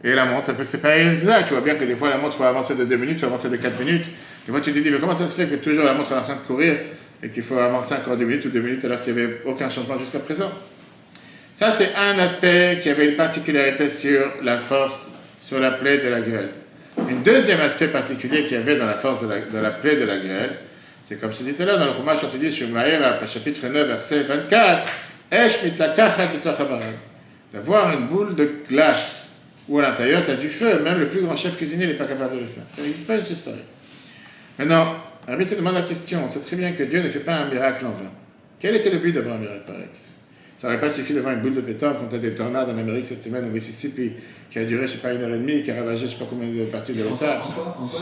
Et la montre, ça peut que c'est pas exact. Tu vois bien que des fois, la montre, il faut avancer de 2 minutes, il faut avancer de 4 minutes. Des fois, tu te dis, mais comment ça se fait que toujours la montre est en train de courir et qu'il faut avancer encore 2 minutes ou 2 minutes alors qu'il n'y avait aucun changement jusqu'à présent? Ça, c'est un aspect qui avait une particularité sur la force, sur la plaie de la grêle. Un deuxième aspect particulier qu'il y avait dans la force de la plaie de la grêle, c'est comme je te disais tout à l'heure, dans le Chumash, on te dit, chapitre 9, verset 24, d'avoir une boule de glace où à l'intérieur tu as du feu, même le plus grand chef cuisinier n'est pas capable de le faire. Ça n'existe pas une chose pareille. Maintenant, Rabbi te demande la question, on sait très bien que Dieu ne fait pas un miracle en vain. Quel était le but d'avoir un miracle pareil? Ça n'aurait pas suffi d'avoir une boule de pétanque quand tu as des tornades en Amérique cette semaine au Mississippi qui a duré, je ne sais pas, 1h30, qui a ravagé je ne sais pas combien de parties de l'État. En quoi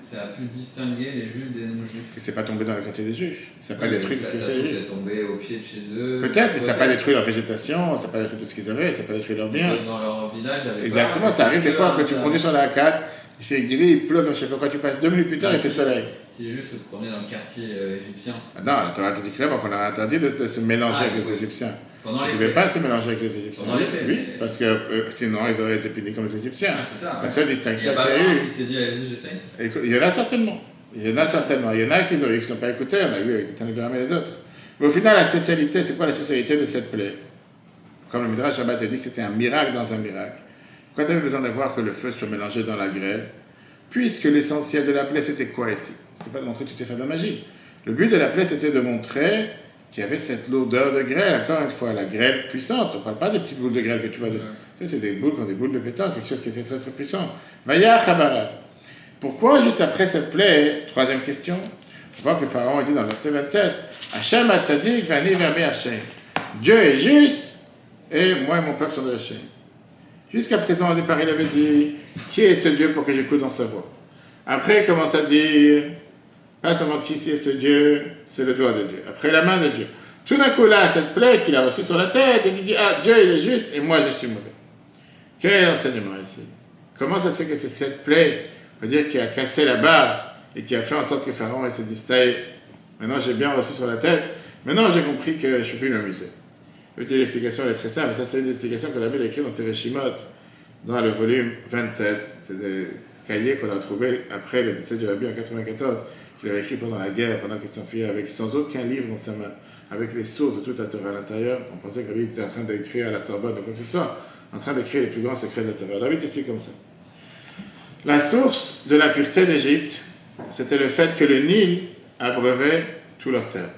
ça a pu distinguer les juifs des non-juifs? Que c'est pas tombé dans le quartier des juifs. Ça n'a pas détruit ce qu'ils avaient. C'est tombé au pied de chez eux. Peut-être, mais ça n'a pas détruit leur végétation, ça n'a pas détruit tout ce qu'ils avaient, ça n'a pas détruit leurs biens. Dans leur village, il y avait exactement, pas, ça arrive des fois que tu conduis sur la A4, il fait gris, il pleut, je ne sais pas quoi, tu passes 2 minutes plus tard, il fait soleil. Si les Juifs se promenaient dans le quartier égyptien. Ah non, la Torah te dit clairement qu'on a interdit de se mélanger avec les Égyptiens. Ils ne devaient pas se mélanger avec les Égyptiens. Oui, parce que sinon ils auraient été punis comme les Égyptiens. C'est ça. La seule distinction qu'il y a eu. Qui s'est dit, allez-y, j'essaye. Il y en a certainement. Il y en a qui ne sont pas écoutés, on a vu avec les Tanagram et les autres. Mais au final, la spécialité, c'est quoi la spécialité de cette plaie? comme le Midrash Shabbat a dit que c'était un miracle dans un miracle, pourquoi tu avais besoin d'avoir que le feu soit mélangé dans la grêle? Puisque l'essentiel de la plaie, c'était quoi ici? C'est pas de montrer que tu sais faire de la magie. Le but de la plaie, c'était de montrer qu'il y avait cette odeur de grêle. Encore une fois, la grêle puissante. On ne parle pas des petites boules de grêle que tu vois. Tu sais, c'est des boules comme des boules de pétanque, quelque chose qui était très très puissant. Vaya Chabara. Pourquoi juste après cette plaie, troisième question, on voit que Pharaon dit dans le verset 27, Hachem Hatzadik vani verbe Hachem. Dieu est juste et moi et mon peuple sont de Hachem. Jusqu'à présent, au départ, il avait dit, qui est ce Dieu pour que j'écoute dans sa voix? Après, il commence à dire, pas seulement qui c'est ce Dieu, c'est le doigt de Dieu. Après, la main de Dieu. Tout d'un coup, là, cette plaie qu'il a reçue sur la tête, il dit, ah, Dieu, il est juste et moi, je suis mauvais. Quel est l'enseignement ici? Comment ça se fait que c'est cette plaie, on va dire, qui a cassé la barre et qui a fait en sorte que Pharaon s'est dit, ça y est, maintenant j'ai bien reçu sur la tête, maintenant j'ai compris que je ne peux plus m'amuser. L'explication elle est très simple, ça c'est une explication que la Bible a écrite dans ses Reshimot, dans le volume 27. C'est des cahiers qu'on a trouvés après le décès du Rabbi en 1994, qu'il avait écrit pendant la guerre, pendant qu'il s'enfuyait, avec sans aucun livre dans sa main, avec les sources de toute la Torah à l'intérieur. On pensait que Rabbi était en train d'écrire à la Sorbonne ou quoi que ce soit, en train d'écrire les plus grands secrets de la Torah. Rabbi t'explique comme ça. La source de la pureté d'Égypte, c'était le fait que le Nil abreuvait tous leurs terres.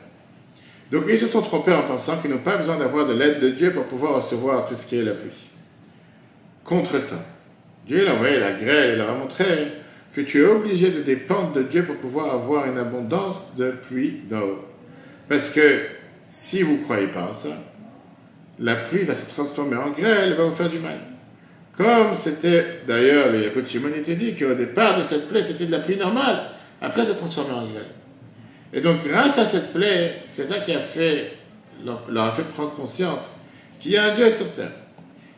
Donc ils se sont trompés en pensant qu'ils n'ont pas besoin d'avoir de l'aide de Dieu pour pouvoir recevoir tout ce qui est la pluie. Contre ça, Dieu a envoyé la grêle et leur a montré que tu es obligé de dépendre de Dieu pour pouvoir avoir une abondance de pluie d'en haut. Parce que si vous ne croyez pas en ça, la pluie va se transformer en grêle et va vous faire du mal. Comme c'était, d'ailleurs, le Yakut Shimon était dit qu'au départ de cette plaie, c'était de la pluie normale. Après, ça s'est transformé en grêle. Et donc, grâce à cette plaie, c'est ça qui leur a fait prendre conscience qu'il y a un Dieu sur terre.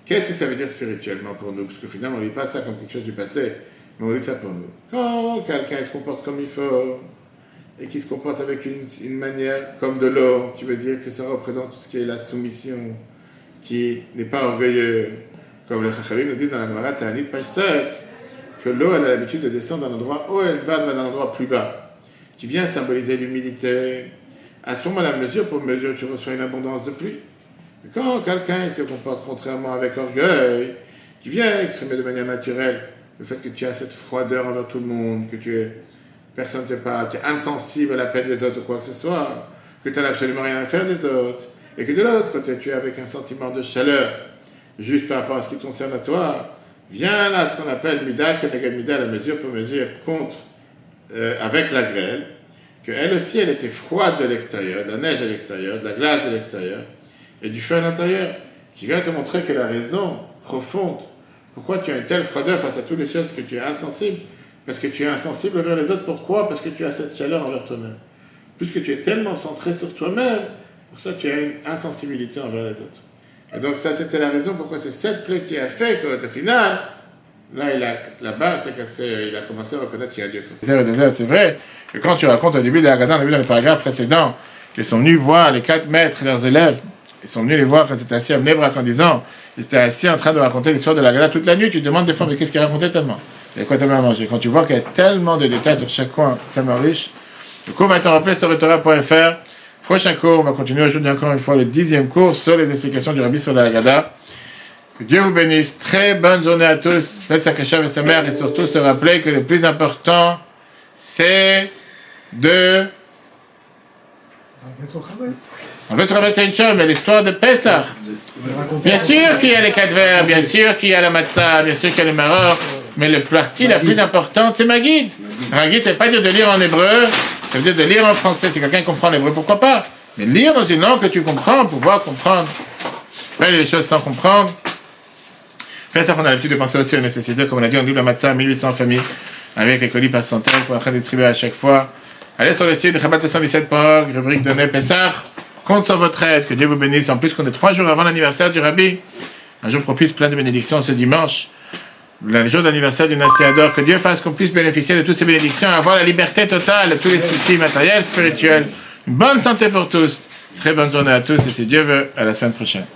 Qu'est-ce que ça veut dire spirituellement pour nous? Parce que finalement, on ne lit pas ça comme quelque chose du passé, mais on lit ça pour nous. Quand quelqu'un se comporte comme il faut, et qu'il se comporte avec une manière comme de l'eau, qui veut dire que ça représente tout ce qui est la soumission, qui n'est pas orgueilleux, comme les Chachamim nous disent dans la Gemara Ta'anit page 7, que l'eau, elle a l'habitude de descendre d'un endroit haut, elle va dans un endroit plus bas, qui vient symboliser l'humilité. À ce moment, la mesure pour mesure, tu reçois une abondance de pluie. Mais quand quelqu'un se comporte contrairement avec orgueil, qui vient exprimer de manière naturelle le fait que tu as cette froideur envers tout le monde, que personne ne te parle, tu es insensible à la peine des autres ou quoi que ce soit, que tu n'as absolument rien à faire des autres, et que de l'autre côté, tu es avec un sentiment de chaleur, juste par rapport à ce qui te concerne à toi, vient là ce qu'on appelle Mida, Keneged Mida, la mesure pour mesure contre avec la grêle, qu'elle aussi, elle était froide de l'extérieur, de la neige à l'extérieur, de la glace de l'extérieur, et du feu à l'intérieur, qui vient te montrer que la raison profonde, pourquoi tu as une telle froideur face à toutes les choses, que tu es insensible, parce que tu es insensible envers les autres, pourquoi? Parce que tu as cette chaleur envers toi-même. Puisque tu es tellement centré sur toi-même, pour ça tu as une insensibilité envers les autres. Et donc ça, c'était la raison pourquoi c'est cette plaie qui a fait qu'au final, là, la base s'est cassée, il a commencé à reconnaître qu'il y a Dieu. C'est vrai que quand tu racontes au début de la Haggadah, dans le paragraphe précédent, qu'ils sont venus voir les 4 maîtres, leurs élèves, ils sont venus les voir quand ils étaient assis à Bnei-Brak en disant, ils étaient assis en train de raconter l'histoire de la Haggadah toute la nuit, tu te demandes des fois, mais qu'est-ce qu'ils racontaient tellement? Et quoi tellement à manger? Quand tu vois qu'il y a tellement de détails sur chaque coin, c'est tellement riche. Le cours va être rappelé sur Torah.fr. Prochain cours, on va continuer aujourd'hui encore une fois le 10e cours sur les explications du Rabbi sur la Haggadah. Que Dieu vous bénisse. Très bonne journée à tous. Pesach Hashem et sa mère, et surtout se rappeler que le plus important, c'est de... En fait, c'est une chose, mais l'histoire de Pesach. Bien sûr qu'il y a les 4 vers, bien sûr qu'il y a la matzah, bien sûr qu'il y a le maror, mais la partie la plus importante, c'est Maguid. Maguid, c'est pas dire de lire en hébreu, ça veut dire de lire en français. Si quelqu'un comprend l'hébreu, pourquoi pas? Mais lire dans une langue que tu comprends, pouvoir comprendre. Faire les choses sans comprendre. Pesach, on a l'habitude de penser aussi aux nécessités, comme on a dit, on double la matzah, 1800 familles, avec les colis par centaines, qu'on est en train de distribuer à chaque fois. Allez sur le site de Chabad217.org, rubrique Donner Pessah. Compte sur votre aide, que Dieu vous bénisse. En plus qu'on est 3 jours avant l'anniversaire du Rabbi. Un jour propice, plein de bénédictions ce dimanche. Le jour d'anniversaire du Nassiador. Que Dieu fasse qu'on puisse bénéficier de toutes ces bénédictions, avoir la liberté totale de tous les soucis matériels, spirituels. Une bonne santé pour tous. Très bonne journée à tous et si Dieu veut, à la semaine prochaine.